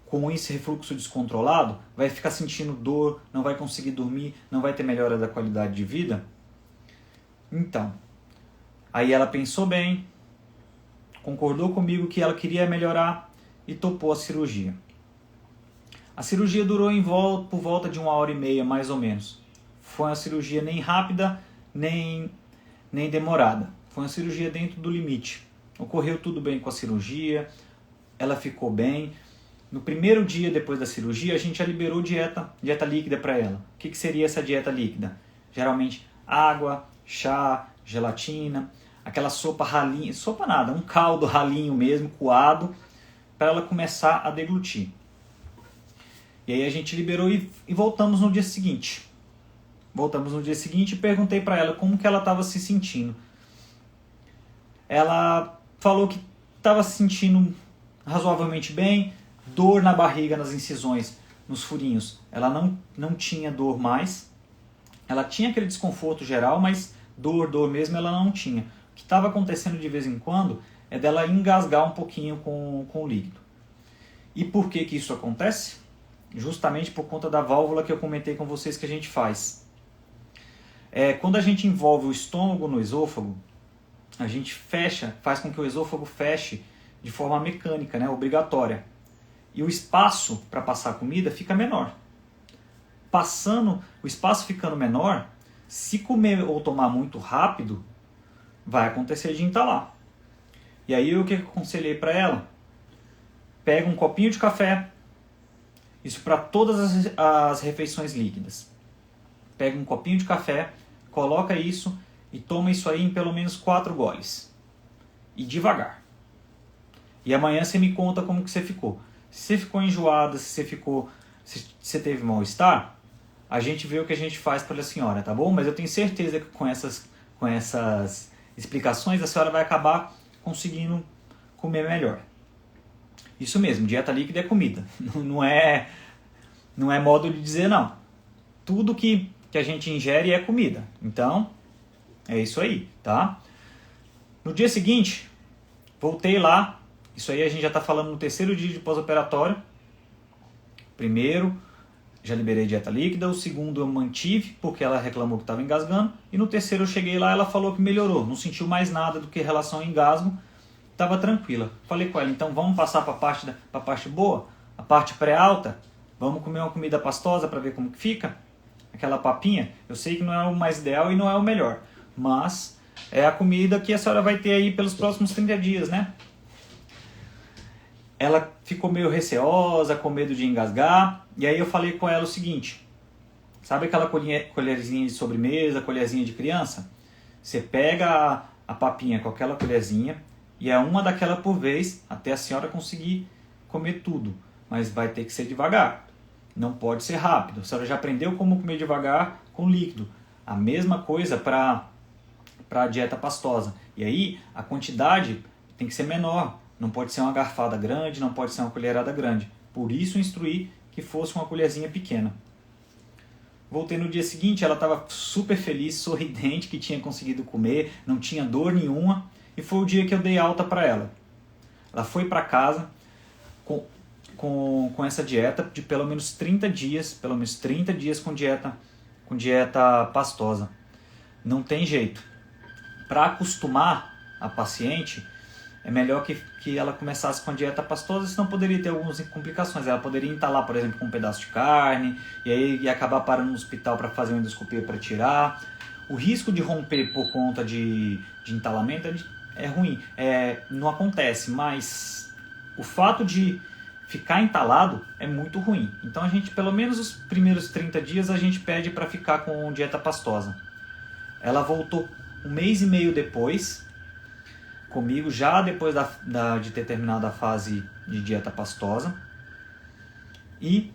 com esse refluxo descontrolado, vai ficar sentindo dor, não vai conseguir dormir, não vai ter melhora da qualidade de vida? Então, aí ela pensou bem, concordou comigo que ela queria melhorar e topou a cirurgia. A cirurgia durou por volta de 1h30, mais ou menos. Foi uma cirurgia nem rápida, nem demorada. Foi uma cirurgia dentro do limite. Ocorreu tudo bem com a cirurgia, ela ficou bem. No primeiro dia depois da cirurgia, a gente já liberou dieta líquida para ela. O que seria essa dieta líquida? Geralmente água, chá, gelatina, aquela sopa ralinha, sopa nada, um caldo ralinho mesmo, coado, para ela começar a deglutir. E aí a gente liberou e voltamos no dia seguinte. Voltamos no dia seguinte e perguntei para ela como que ela estava se sentindo. Ela falou que estava se sentindo razoavelmente bem, dor na barriga, nas incisões, nos furinhos. Ela não tinha dor mais. Ela tinha aquele desconforto geral, mas dor mesmo ela não tinha. O que estava acontecendo de vez em quando é dela engasgar um pouquinho com o líquido. E por que isso acontece? Justamente por conta da válvula que eu comentei com vocês que a gente faz. Quando a gente envolve o estômago no esôfago, a gente faz com que o esôfago feche de forma mecânica, né, obrigatória. E o espaço para passar a comida fica menor. O espaço ficando menor, se comer ou tomar muito rápido, vai acontecer de entalar. E aí o que eu aconselhei para ela? Pega um copinho de café Isso para todas as refeições líquidas. Pega um copinho de café, coloca isso e toma isso aí em pelo menos 4 goles. E devagar. E amanhã você me conta como que você ficou. Se você ficou enjoada, se você teve mal-estar, a gente vê o que a gente faz pela senhora, tá bom? Mas eu tenho certeza que com essas explicações a senhora vai acabar conseguindo comer melhor. Isso mesmo, dieta líquida é comida. Não é modo de dizer não. Tudo que a gente ingere é comida. Então, é isso aí, tá? No dia seguinte, voltei lá. Isso aí a gente já está falando no terceiro dia de pós-operatório. Primeiro, já liberei dieta líquida. O segundo eu mantive, porque ela reclamou que estava engasgando. E no terceiro eu cheguei lá, ela falou que melhorou. Não sentiu mais nada do que em relação ao engasgo. Estava tranquila. Falei com ela, então vamos passar para a parte boa? A parte pré-alta? Vamos comer uma comida pastosa para ver como que fica? Aquela papinha? Eu sei que não é o mais ideal e não é o melhor. Mas é a comida que a senhora vai ter aí pelos próximos 30 dias, né? Ela ficou meio receosa, com medo de engasgar. E aí eu falei com ela o seguinte. Sabe aquela colherzinha de sobremesa, colherzinha de criança? Você pega a papinha com aquela colherzinha e é uma daquela por vez até a senhora conseguir comer tudo. Mas vai ter que ser devagar. Não pode ser rápido. A senhora já aprendeu como comer devagar com líquido. A mesma coisa para a dieta pastosa. E aí a quantidade tem que ser menor. Não pode ser uma garfada grande, não pode ser uma colherada grande. Por isso instruí que fosse uma colherzinha pequena. Voltei no dia seguinte, ela estava super feliz, sorridente, que tinha conseguido comer, não tinha dor nenhuma. E foi o dia que eu dei alta para ela. Ela foi para casa com essa dieta de pelo menos 30 dias, com dieta pastosa. Não tem jeito. Para acostumar a paciente, é melhor que ela começasse com a dieta pastosa, senão poderia ter algumas complicações. Ela poderia entalar, por exemplo, com um pedaço de carne, e aí ia acabar parando no hospital para fazer uma endoscopia para tirar. O risco de romper por conta de entalamento é ruim. Não acontece, mas o fato de ficar entalado é muito ruim. Então a gente, pelo menos os primeiros 30 dias, a gente pede para ficar com dieta pastosa. Ela voltou 1 mês e meio depois, comigo, já depois de ter terminado a fase de dieta pastosa, e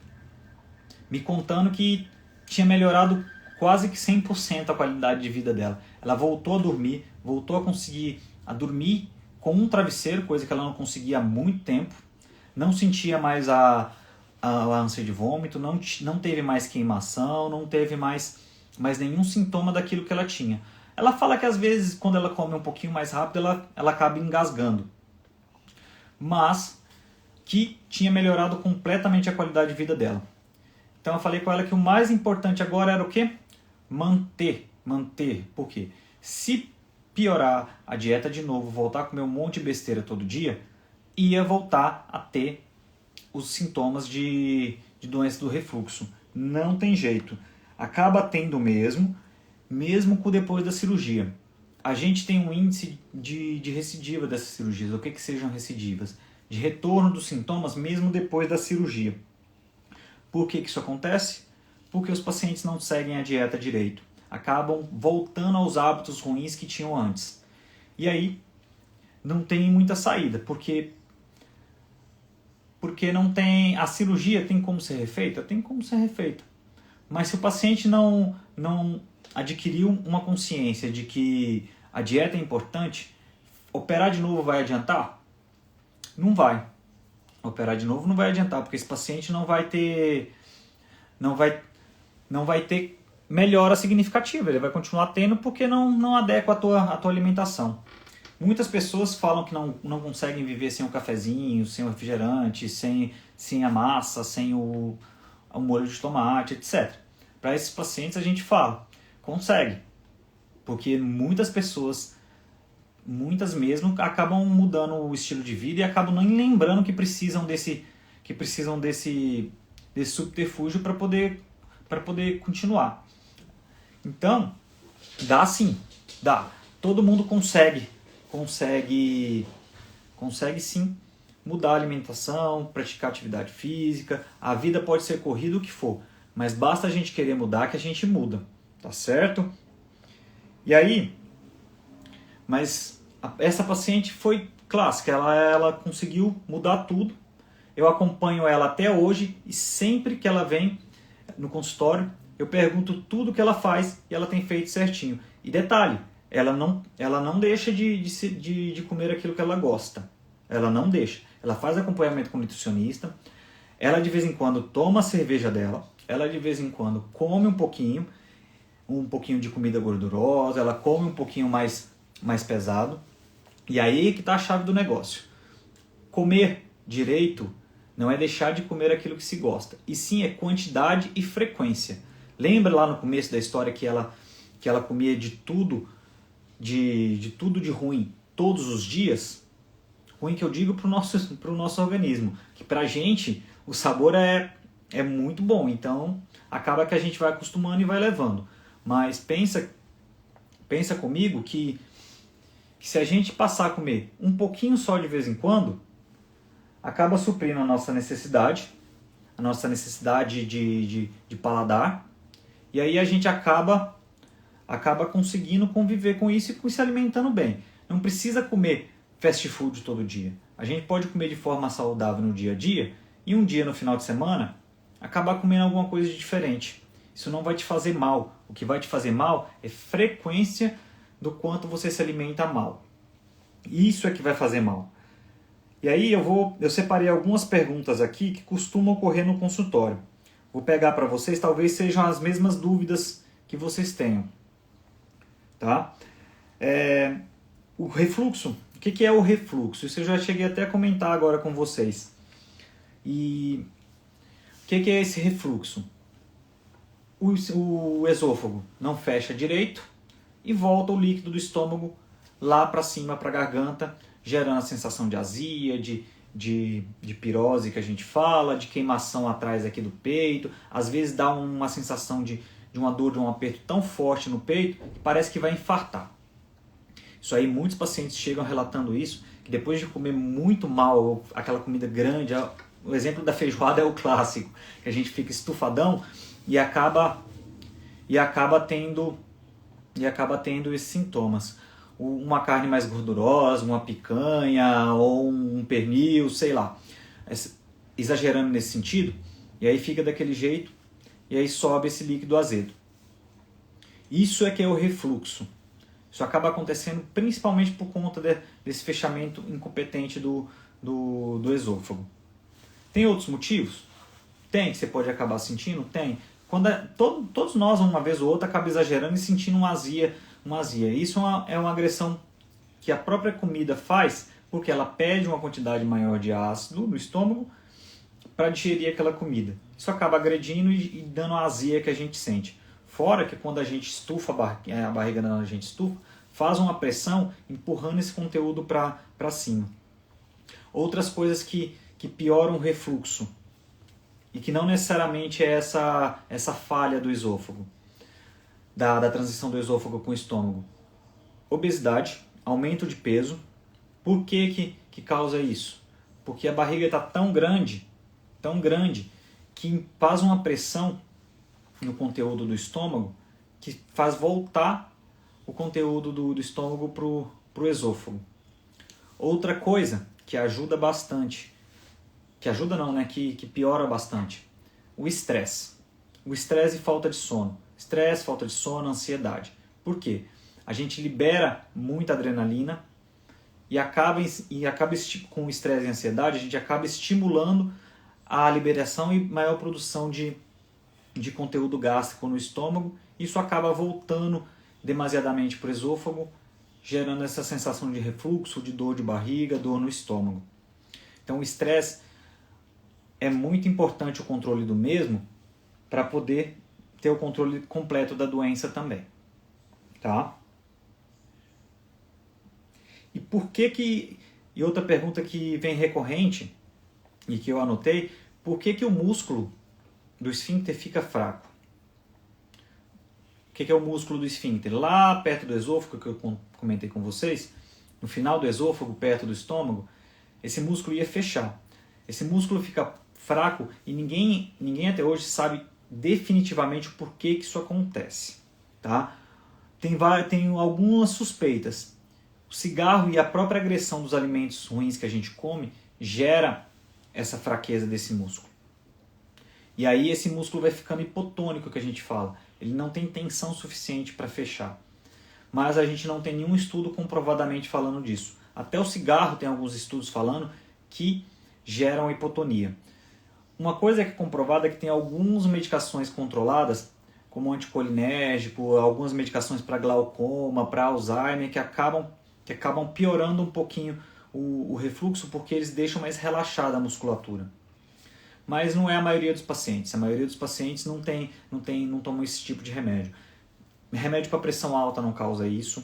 me contando que tinha melhorado quase que 100% a qualidade de vida dela. Ela voltou a dormir, voltou a conseguir dormir com um travesseiro, coisa que ela não conseguia há muito tempo, não sentia mais a ânsia de vômito, não teve mais queimação, não teve mais nenhum sintoma daquilo que ela tinha. Ela fala que às vezes, quando ela come um pouquinho mais rápido, ela acaba engasgando. Mas que tinha melhorado completamente a qualidade de vida dela. Então eu falei com ela que o mais importante agora era o quê? Manter. Por quê? Se piorar a dieta de novo, voltar a comer um monte de besteira todo dia, ia voltar a ter os sintomas de doença do refluxo. Não tem jeito. Acaba tendo mesmo depois da cirurgia. A gente tem um índice de recidiva dessas cirurgias. O que sejam recidivas? De retorno dos sintomas mesmo depois da cirurgia. Por que isso acontece? Porque os pacientes não seguem a dieta direito. Acabam voltando aos hábitos ruins que tinham antes. E aí não tem muita saída, porque não tem... A cirurgia tem como ser refeita? Tem como ser refeita. Mas se o paciente não adquiriu uma consciência de que a dieta é importante, operar de novo vai adiantar? Não vai. Operar de novo não vai adiantar, porque esse paciente não vai ter melhora significativa. Ele vai continuar tendo porque não adequa a tua alimentação. Muitas pessoas falam que não conseguem viver sem um cafezinho, sem o refrigerante, sem a massa, sem o molho de tomate, etc. Para esses pacientes a gente fala, consegue. Porque muitas pessoas, muitas mesmo, acabam mudando o estilo de vida e acabam nem lembrando que precisam desse subterfúgio para poder continuar. Então, dá sim, dá. Todo mundo consegue sim mudar a alimentação, praticar atividade física, a vida pode ser corrida o que for, mas basta a gente querer mudar que a gente muda, tá certo? E aí, mas essa paciente foi clássica, ela conseguiu mudar tudo, eu acompanho ela até hoje e sempre que ela vem no consultório, eu pergunto tudo que ela faz e ela tem feito certinho. E detalhe, ela não deixa de comer aquilo que ela gosta. Ela não deixa. Ela faz acompanhamento com nutricionista, ela de vez em quando toma a cerveja dela, ela de vez em quando come um pouquinho de comida gordurosa, ela come um pouquinho mais pesado. E aí que está a chave do negócio. Comer direito não é deixar de comer aquilo que se gosta, e sim é quantidade e frequência. Lembra lá no começo da história que ela comia de tudo de ruim todos os dias? Ruim que eu digo para o nosso organismo, que para a gente o sabor é muito bom, então acaba que a gente vai acostumando e vai levando. Mas pensa comigo que se a gente passar a comer um pouquinho só de vez em quando, acaba suprindo a nossa necessidade de paladar, e aí a gente acaba conseguindo conviver com isso e se alimentando bem. Não precisa comer fast food todo dia. A gente pode comer de forma saudável no dia a dia e um dia no final de semana acabar comendo alguma coisa de diferente. Isso não vai te fazer mal. O que vai te fazer mal é frequência do quanto você se alimenta mal. Isso é que vai fazer mal. E aí eu separei algumas perguntas aqui que costumam ocorrer no consultório. Vou pegar para vocês, talvez sejam as mesmas dúvidas que vocês tenham. Tá? O refluxo. O que é o refluxo? Isso eu já cheguei até a comentar agora com vocês. E o que é esse refluxo? O esôfago não fecha direito e volta o líquido do estômago lá para cima, para a garganta, gerando a sensação de azia, de pirose que a gente fala, de queimação atrás aqui do peito. Às vezes dá uma sensação de uma dor, de um aperto tão forte no peito que parece que vai infartar. Isso aí, muitos pacientes chegam relatando isso, que depois de comer muito mal, aquela comida grande, o exemplo da feijoada é o clássico, que a gente fica estufadão e acaba tendo esses sintomas. Uma carne mais gordurosa, uma picanha ou um pernil, sei lá, exagerando nesse sentido, e aí fica daquele jeito, e aí sobe esse líquido azedo. Isso é que é o refluxo. Isso acaba acontecendo principalmente por conta desse fechamento incompetente do esôfago. Tem outros motivos? Tem, que você pode acabar sentindo? Tem. Todos nós, uma vez ou outra, acabam exagerando e sentindo uma azia. Isso é uma agressão que a própria comida faz, porque ela pede uma quantidade maior de ácido no estômago para digerir aquela comida. Isso acaba agredindo e dando a azia que a gente sente. Fora que quando a gente estufa, a barriga da gente estufa, faz uma pressão empurrando esse conteúdo para cima. Outras coisas que pioram o refluxo, e que não necessariamente é essa falha do esôfago, da transição do esôfago com o estômago. Obesidade, aumento de peso. Por que causa isso? Porque a barriga está tão grande, que faz uma pressão no conteúdo do estômago que faz voltar o conteúdo do estômago para o esôfago. Outra coisa que ajuda bastante, que piora bastante, o estresse. O estresse e falta de sono. Estresse, falta de sono, ansiedade. Por quê? A gente libera muita adrenalina e com o estresse e ansiedade, a gente acaba estimulando a liberação e maior produção de conteúdo gástrico no estômago. Isso acaba voltando demasiadamente para o esôfago, gerando essa sensação de refluxo, de dor de barriga, dor no estômago. Então o estresse é muito importante, o controle do mesmo, para poder ter o controle completo da doença também. Tá? E outra pergunta que vem recorrente e que eu anotei, por que o músculo do esfíncter fica fraco? O que é o músculo do esfíncter? Lá perto do esôfago, que eu comentei com vocês, no final do esôfago, perto do estômago, esse músculo ia fechar. Esse músculo fica fraco e ninguém até hoje sabe definitivamente o porquê que isso acontece. Tá? Tem algumas suspeitas. O cigarro e a própria agressão dos alimentos ruins que a gente come gera essa fraqueza desse músculo. E aí esse músculo vai ficando hipotônico, que a gente fala. Ele não tem tensão suficiente para fechar. Mas a gente não tem nenhum estudo comprovadamente falando disso. Até o cigarro tem alguns estudos falando que geram hipotonia. Uma coisa que é comprovada é que tem algumas medicações controladas, como anticolinérgico, algumas medicações para glaucoma, para Alzheimer, que acabam piorando um pouquinho o refluxo, porque eles deixam mais relaxada a musculatura. Mas não é a maioria dos pacientes. A maioria dos pacientes não tomam esse tipo de remédio. Remédio para pressão alta não causa isso.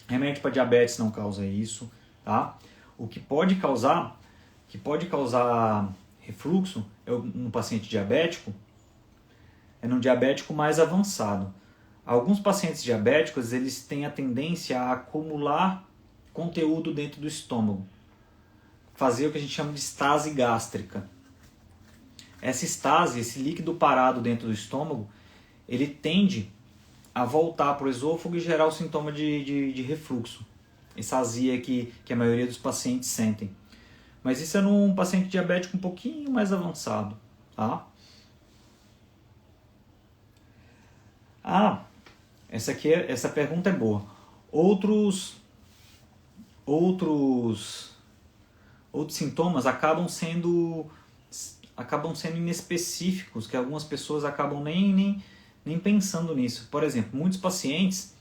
Remédio para diabetes não causa isso. Tá? O que pode causar refluxo no paciente diabético é no diabético mais avançado. Alguns pacientes diabéticos eles têm a tendência a acumular conteúdo dentro do estômago. Fazer o que a gente chama de estase gástrica. Essa estase, esse líquido parado dentro do estômago, ele tende a voltar para o esôfago e gerar o sintoma de refluxo. Essa azia que a maioria dos pacientes sentem. Mas isso é num paciente diabético um pouquinho mais avançado. Tá? Essa pergunta é boa. Outros sintomas acabam sendo inespecíficos, que algumas pessoas acabam nem pensando nisso. Por exemplo, muitos pacientes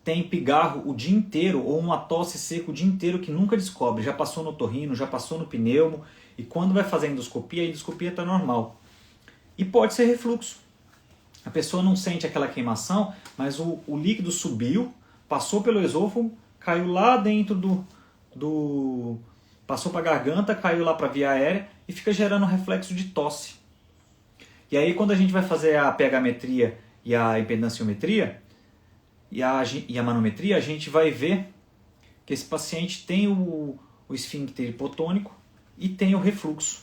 têm pigarro o dia inteiro ou uma tosse seca o dia inteiro que nunca descobre. Já passou no otorrino, já passou no pneumo e quando vai fazer a endoscopia está normal. E pode ser refluxo. A pessoa não sente aquela queimação, mas o líquido subiu, passou pelo esôfago, caiu lá dentro passou para a garganta, caiu lá para a via aérea e fica gerando um reflexo de tosse. E aí quando a gente vai fazer a pH-metria e a impedanciometria e a manometria, a gente vai ver que esse paciente tem o esfíncter hipotônico e tem o refluxo.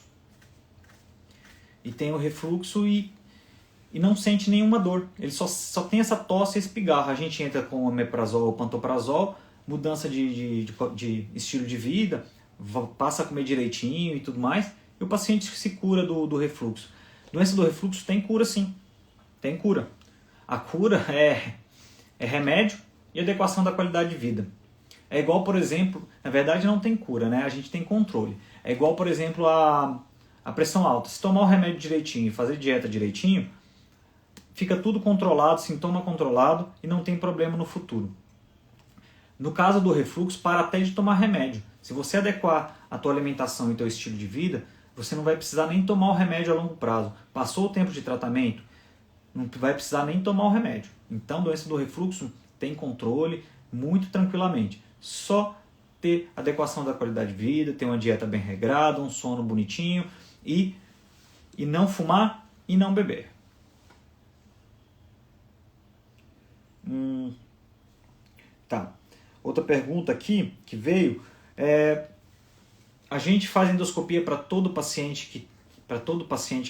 E não sente nenhuma dor. Ele só tem essa tosse e esse pigarro. A gente entra com omeprazol ou pantoprazol, mudança de estilo de vida, passa a comer direitinho e tudo mais, e o paciente se cura do refluxo. Doença do refluxo tem cura sim. Tem cura. A cura é remédio e adequação da qualidade de vida. É igual, por exemplo, na verdade não tem cura, né? A gente tem controle. É igual, por exemplo, a pressão alta. Se tomar o remédio direitinho e fazer dieta direitinho, fica tudo controlado, sintoma controlado e não tem problema no futuro. No caso do refluxo, para até de tomar remédio. Se você adequar a tua alimentação e teu estilo de vida, você não vai precisar nem tomar o remédio a longo prazo. Passou o tempo de tratamento, não vai precisar nem tomar o remédio. Então, doença do refluxo tem controle muito tranquilamente. Só ter adequação da qualidade de vida, ter uma dieta bem regrada, um sono bonitinho e não fumar e não beber. Tá. Outra pergunta aqui que veio é: a gente faz endoscopia para todo paciente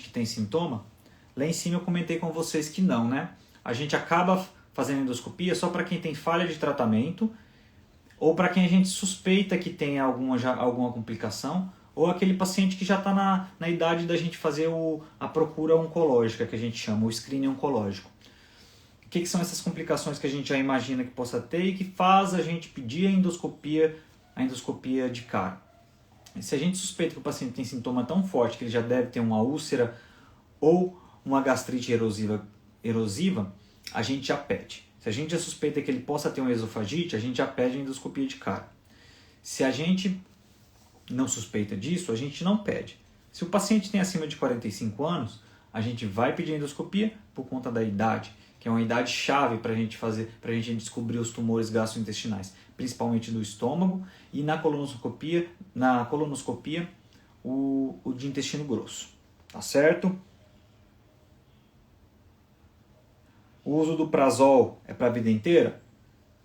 que tem sintoma? Lá em cima eu comentei com vocês que não, né? A gente acaba fazendo endoscopia só para quem tem falha de tratamento ou para quem a gente suspeita que tem alguma complicação ou aquele paciente que já está na idade da gente fazer a procura oncológica, que a gente chama, o screening oncológico. O que são essas complicações que a gente já imagina que possa ter e que faz a gente pedir a endoscopia de cara? Se a gente suspeita que o paciente tem sintoma tão forte que ele já deve ter uma úlcera ou uma gastrite erosiva, a gente já pede. Se a gente já suspeita que ele possa ter uma esofagite, a gente já pede a endoscopia de cara. Se a gente não suspeita disso, a gente não pede. Se o paciente tem acima de 45 anos, a gente vai pedir a endoscopia por conta da idade, que é uma idade chave para a gente descobrir os tumores gastrointestinais, principalmente do estômago, e na colonoscopia o de intestino grosso. Tá certo? O uso do prazol é para a vida inteira?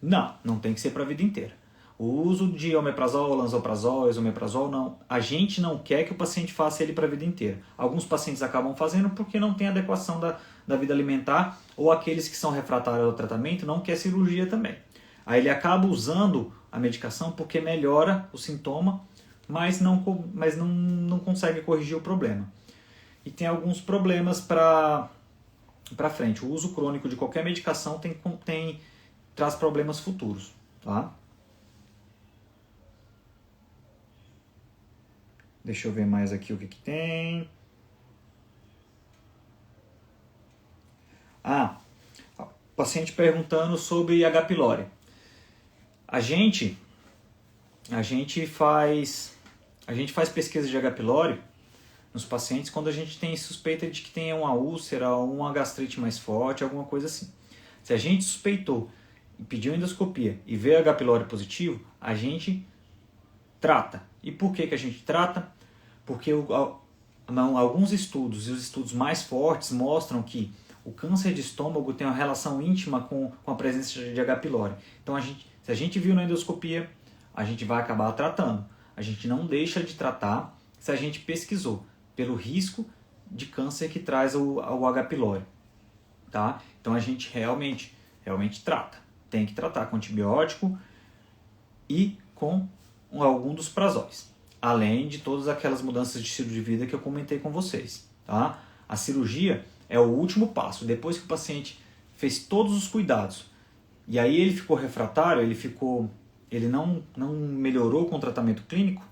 Não tem que ser para a vida inteira. O uso de omeprazol, lansoprazol, esomeprazol, não. A gente não quer que o paciente faça ele para a vida inteira. Alguns pacientes acabam fazendo porque não tem adequação da vida alimentar, ou aqueles que são refratários ao tratamento não quer cirurgia também. Aí ele acaba usando a medicação porque melhora o sintoma, mas não consegue corrigir o problema. E tem alguns problemas para frente. O uso crônico de qualquer medicação traz problemas futuros. Tá? Deixa eu ver mais aqui o que tem. Paciente perguntando sobre H. pylori. A gente faz pesquisa de H. pylori nos pacientes quando a gente tem suspeita de que tenha uma úlcera ou uma gastrite mais forte, alguma coisa assim. Se a gente suspeitou e pediu endoscopia e veio H. pylori positivo, a gente trata. E por que a gente trata? Porque alguns estudos, e os estudos mais fortes, mostram que o câncer de estômago tem uma relação íntima com a presença de H. pylori. Então, se a gente viu na endoscopia, a gente vai acabar tratando. A gente não deixa de tratar se a gente pesquisou pelo risco de câncer que traz o H. pylori. Tá? Então, a gente realmente trata. Tem que tratar com antibiótico e com algum dos prazóis. Além de todas aquelas mudanças de estilo de vida que eu comentei com vocês. Tá? A cirurgia é o último passo. Depois que o paciente fez todos os cuidados e aí ele ficou refratário, ele não melhorou com o tratamento clínico,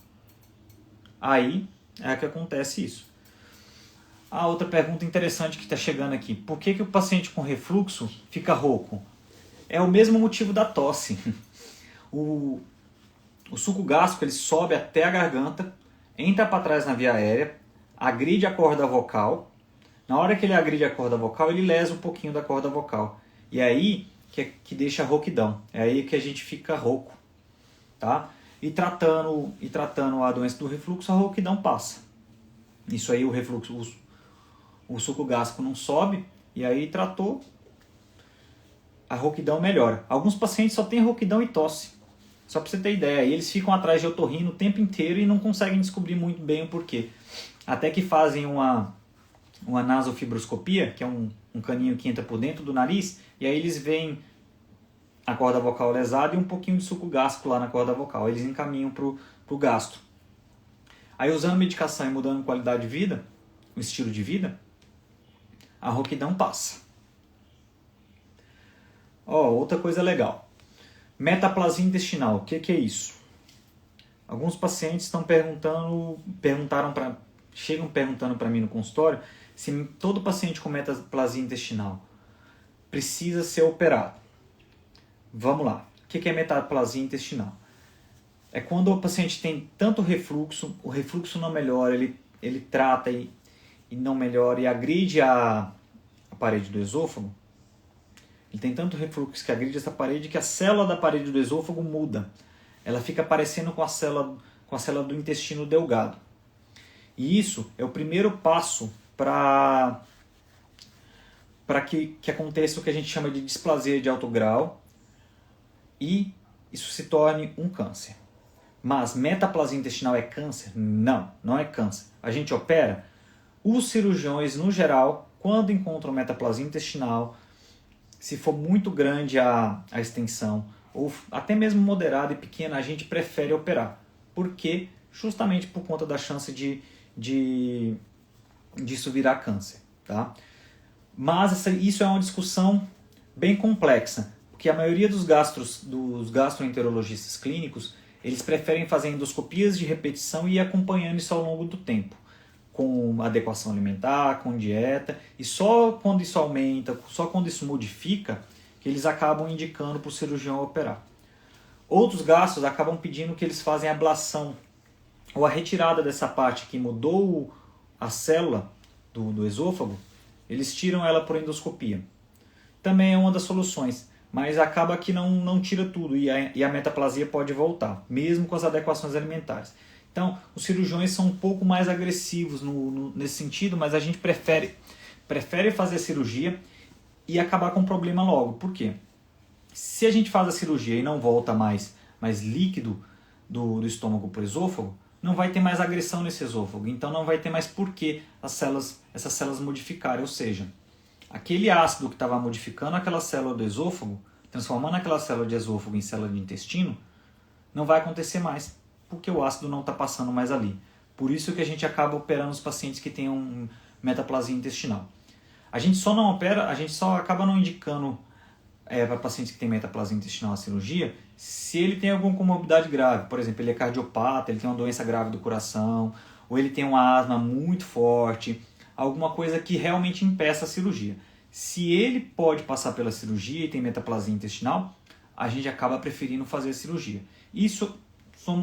aí é que acontece isso. A outra pergunta interessante que está chegando aqui. Por que o paciente com refluxo fica rouco? É o mesmo motivo da tosse. O suco gástrico ele sobe até a garganta, entra para trás na via aérea, agride a corda vocal. Na hora que ele agride a corda vocal, ele lesa um pouquinho da corda vocal. E é aí que deixa a rouquidão. É aí que a gente fica rouco. Tá? E tratando a doença do refluxo, a rouquidão passa. Isso aí, o refluxo, o suco gástrico não sobe, e aí tratou, a rouquidão melhora. Alguns pacientes só têm rouquidão e tosse. Só para você ter ideia, e eles ficam atrás de otorrino o tempo inteiro e não conseguem descobrir muito bem o porquê. Até que fazem uma nasofibroscopia, que é um caninho que entra por dentro do nariz, e aí eles veem a corda vocal lesada e um pouquinho de suco gástrico lá na corda vocal. Eles encaminham para o gastro. Aí, usando medicação e mudando qualidade de vida, o estilo de vida, a rouquidão passa. Outra coisa legal. Metaplasia intestinal, o que é isso? Alguns pacientes chegam perguntando para mim no consultório se todo paciente com metaplasia intestinal precisa ser operado. Vamos lá. O que é metaplasia intestinal? É quando o paciente tem tanto refluxo, o refluxo não melhora, ele trata e não melhora e agride a parede do esôfago. Ele tem tanto refluxo que agride essa parede que a célula da parede do esôfago muda. Ela fica parecendo com a célula do intestino delgado. E isso é o primeiro passo para que aconteça o que a gente chama de displasia de alto grau e isso se torne um câncer. Mas metaplasia intestinal é câncer? Não, não é câncer. A gente opera? Os cirurgiões, no geral, quando encontram metaplasia intestinal, se for muito grande a extensão, ou até mesmo moderada e pequena, a gente prefere operar. Por quê? Justamente por conta da chance disso virar câncer. Tá? Mas isso é uma discussão bem complexa, porque a maioria dos gastroenterologistas clínicos, eles preferem fazer endoscopias de repetição e ir acompanhando isso ao longo do tempo, com adequação alimentar, com dieta, e só quando isso aumenta, só quando isso modifica, que eles acabam indicando para o cirurgião operar. Outros gastros acabam pedindo que eles fazem ablação, ou a retirada dessa parte que mudou a célula do esôfago, eles tiram ela por endoscopia. Também é uma das soluções, mas acaba que não tira tudo e a metaplasia pode voltar, mesmo com as adequações alimentares. Então, os cirurgiões são um pouco mais agressivos nesse sentido, mas a gente prefere fazer a cirurgia e acabar com o problema logo. Por quê? Se a gente faz a cirurgia e não volta mais mais líquido do estômago para o esôfago, não vai ter mais agressão nesse esôfago, então não vai ter mais porquê essas células modificarem, ou seja, aquele ácido que estava modificando aquela célula do esôfago, transformando aquela célula de esôfago em célula de intestino, não vai acontecer mais, porque o ácido não está passando mais ali. Por isso que a gente acaba operando os pacientes que têm metaplasia intestinal. A gente só não opera, a gente só acaba não indicando para pacientes que têm metaplasia intestinal a cirurgia se ele tem alguma comorbidade grave. Por exemplo, ele é cardiopata, ele tem uma doença grave do coração, ou ele tem uma asma muito forte, alguma coisa que realmente impeça a cirurgia. Se ele pode passar pela cirurgia e tem metaplasia intestinal, a gente acaba preferindo fazer a cirurgia. Isso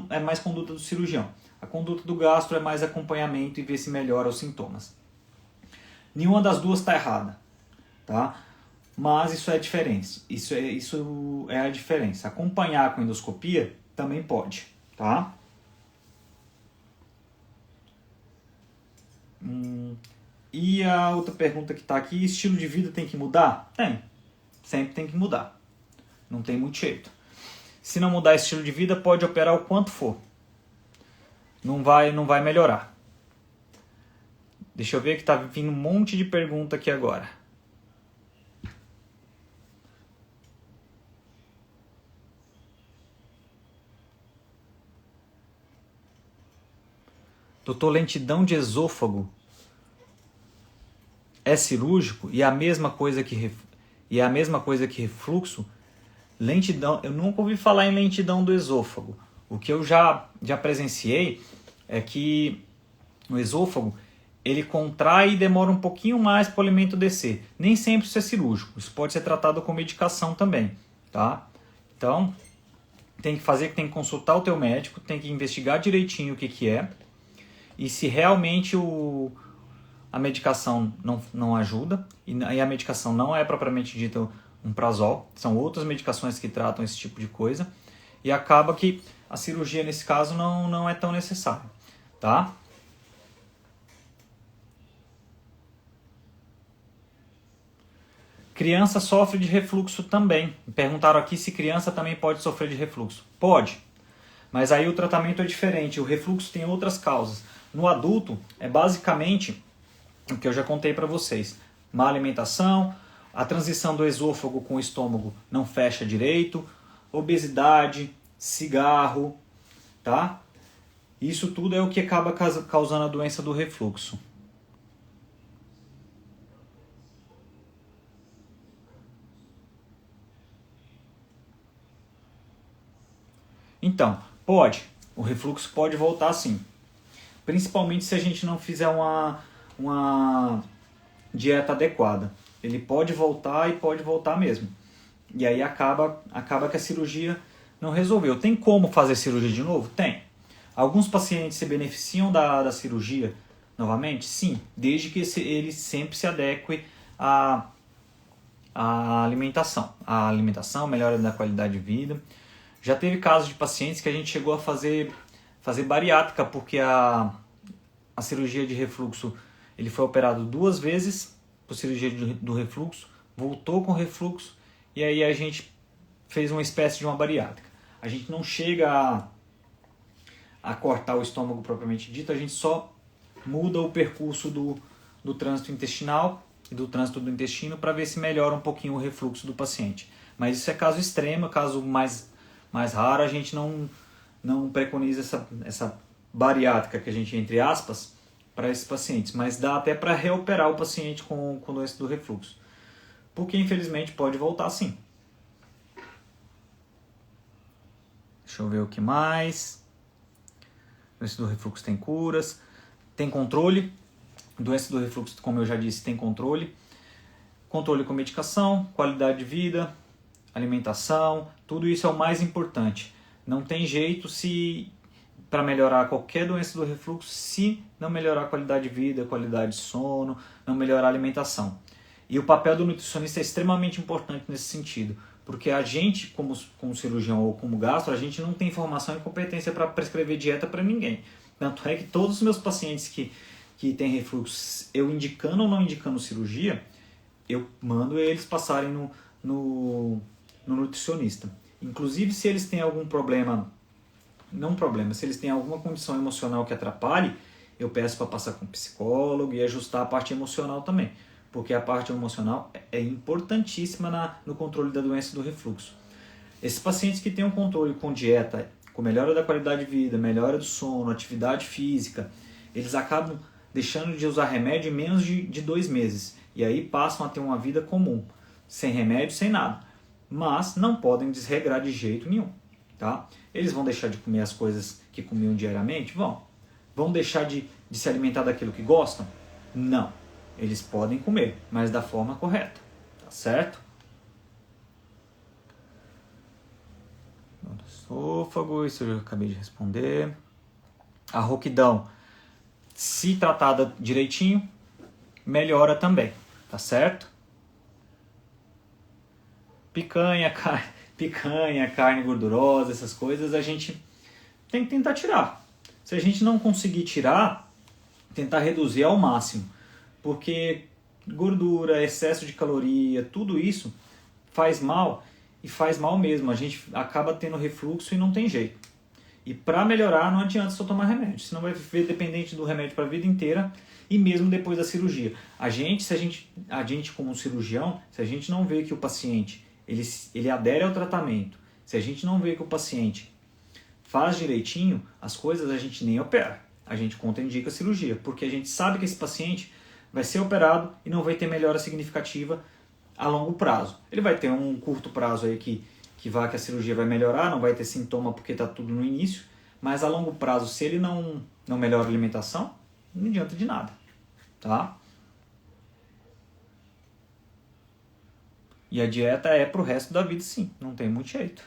é mais conduta do cirurgião. A conduta do gastro é mais acompanhamento e ver se melhora os sintomas. Nenhuma das duas está errada, tá? Mas isso é a diferença. Isso é a diferença. Acompanhar com endoscopia também pode, tá? E a outra pergunta que está aqui, estilo de vida tem que mudar? Tem. Sempre tem que mudar. Não tem muito jeito. Se não mudar estilo de vida, pode operar o quanto for. Não vai melhorar. Deixa eu ver que está vindo um monte de pergunta aqui agora. Doutor, lentidão de esôfago é cirúrgico e é a mesma coisa que refluxo? Lentidão, eu nunca ouvi falar em lentidão do esôfago. O que eu já presenciei é que o esôfago ele contrai e demora um pouquinho mais para o alimento descer. Nem sempre isso é cirúrgico. Isso pode ser tratado com medicação também, tá? Então, tem que consultar o teu médico, tem que investigar direitinho o que é. E se realmente a medicação não ajuda, e a medicação não é propriamente dita um prazol, são outras medicações que tratam esse tipo de coisa, e acaba que a cirurgia nesse caso não é tão necessária, tá? Criança sofre de refluxo também. Me perguntaram aqui se criança também pode sofrer de refluxo. Pode, mas aí o tratamento é diferente, o refluxo tem outras causas. No adulto, é basicamente o que eu já contei para vocês. Má alimentação, a transição do esôfago com o estômago não fecha direito, obesidade, cigarro, tá? Isso tudo é o que acaba causando a doença do refluxo. Então, pode. O refluxo pode voltar sim. Principalmente se a gente não fizer uma dieta adequada. Ele pode voltar e pode voltar mesmo. E aí acaba que a cirurgia não resolveu. Tem como fazer cirurgia de novo? Tem. Alguns pacientes se beneficiam da cirurgia novamente? Sim, desde que ele sempre se adeque à alimentação. A alimentação, melhora da qualidade de vida. Já teve casos de pacientes que a gente chegou a fazer bariátrica, porque a cirurgia de refluxo, ele foi operado 2 vezes por cirurgia do refluxo, voltou com refluxo, e aí a gente fez uma espécie de uma bariátrica. A gente não chega a cortar o estômago propriamente dito, a gente só muda o percurso do trânsito intestinal e do trânsito do intestino para ver se melhora um pouquinho o refluxo do paciente. Mas isso é caso extremo, caso mais raro, a gente não preconiza essa bariátrica que a gente, entre aspas, para esses pacientes, mas dá até para reoperar o paciente com doença do refluxo, porque infelizmente pode voltar sim. Deixa eu ver o que mais. Doença do refluxo tem curas, tem controle. Doença do refluxo, como eu já disse, tem controle. Controle com medicação, qualidade de vida, alimentação, tudo isso é o mais importante. Não tem jeito para melhorar qualquer doença do refluxo se não melhorar a qualidade de vida, qualidade de sono, não melhorar a alimentação. E o papel do nutricionista é extremamente importante nesse sentido, porque a gente, como cirurgião ou como gastro, a gente não tem informação e competência para prescrever dieta para ninguém. Tanto é que todos os meus pacientes que têm refluxo, eu indicando ou não indicando cirurgia, eu mando eles passarem no nutricionista. Inclusive se eles têm algum problema, se eles têm alguma condição emocional que atrapalhe, eu peço para passar com um psicólogo e ajustar a parte emocional também, porque a parte emocional é importantíssima no controle da doença do refluxo. Esses pacientes que têm um controle com dieta, com melhora da qualidade de vida, melhora do sono, atividade física, eles acabam deixando de usar remédio em menos de 2 meses. E aí passam a ter uma vida comum, sem remédio, sem nada. Mas não podem desregrar de jeito nenhum. Tá? Eles vão deixar de comer as coisas que comiam diariamente? Vão. Vão deixar de se alimentar daquilo que gostam? Não. Eles podem comer, mas da forma correta. Tá certo? Esôfago, isso eu já acabei de responder. A rouquidão, se tratada direitinho, melhora também, tá certo? Picanha, carne gordurosa, essas coisas a gente tem que tentar tirar. Se a gente não conseguir tirar, tentar reduzir ao máximo, porque gordura, excesso de caloria, tudo isso faz mal. E faz mal mesmo, a gente acaba tendo refluxo e não tem jeito. E para melhorar não adianta só tomar remédio, senão vai viver dependente do remédio para a vida inteira e mesmo depois da cirurgia. A gente como cirurgião, se a gente não vê que o paciente ele adere ao tratamento, se a gente não vê que o paciente faz direitinho as coisas, a gente nem opera. A gente contraindica a cirurgia, porque a gente sabe que esse paciente vai ser operado e não vai ter melhora significativa a longo prazo. Ele vai ter um curto prazo aí que a cirurgia vai melhorar, não vai ter sintoma porque está tudo no início, mas a longo prazo, se ele não melhora a alimentação, não adianta de nada. Tá? E a dieta é pro resto da vida, sim, não tem muito jeito.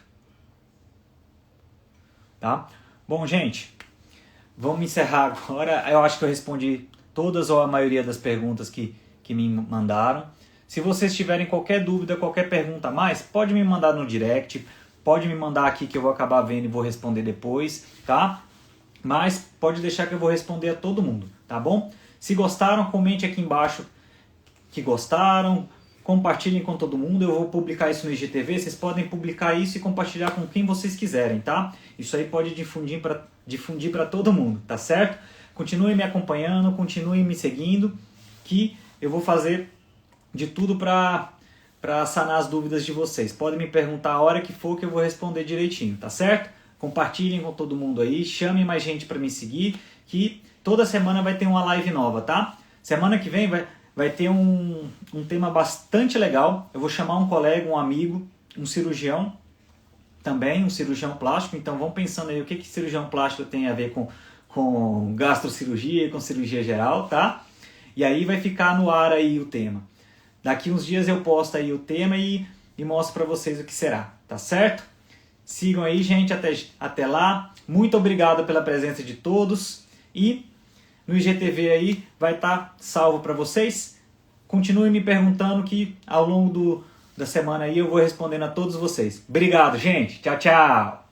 Tá? Bom, gente, vamos encerrar agora. Eu acho que eu respondi todas ou a maioria das perguntas que me mandaram. Se vocês tiverem qualquer dúvida, qualquer pergunta a mais, pode me mandar no direct, pode me mandar aqui que eu vou acabar vendo e vou responder depois, tá? Mas pode deixar que eu vou responder a todo mundo, tá bom? Se gostaram, comente aqui embaixo que gostaram, compartilhem com todo mundo, eu vou publicar isso no IGTV, vocês podem publicar isso e compartilhar com quem vocês quiserem, tá? Isso aí pode difundir para todo mundo, tá certo? Continuem me acompanhando, continuem me seguindo, que eu vou fazer de tudo para sanar as dúvidas de vocês. Podem me perguntar a hora que for que eu vou responder direitinho, tá certo? Compartilhem com todo mundo aí, chamem mais gente para me seguir, que toda semana vai ter uma live nova, tá? Semana que vem vai ter um tema bastante legal. Eu vou chamar um colega, um amigo, um cirurgião também, um cirurgião plástico. Então vão pensando aí o que cirurgião plástico tem a ver com gastrocirurgia e com cirurgia geral, tá? E aí vai ficar no ar aí o tema. Daqui uns dias eu posto aí o tema e mostro para vocês o que será, tá certo? Sigam aí, gente, até lá. Muito obrigado pela presença de todos e no IGTV aí vai estar salvo para vocês. Continuem me perguntando que ao longo da semana aí eu vou respondendo a todos vocês. Obrigado, gente. Tchau, tchau.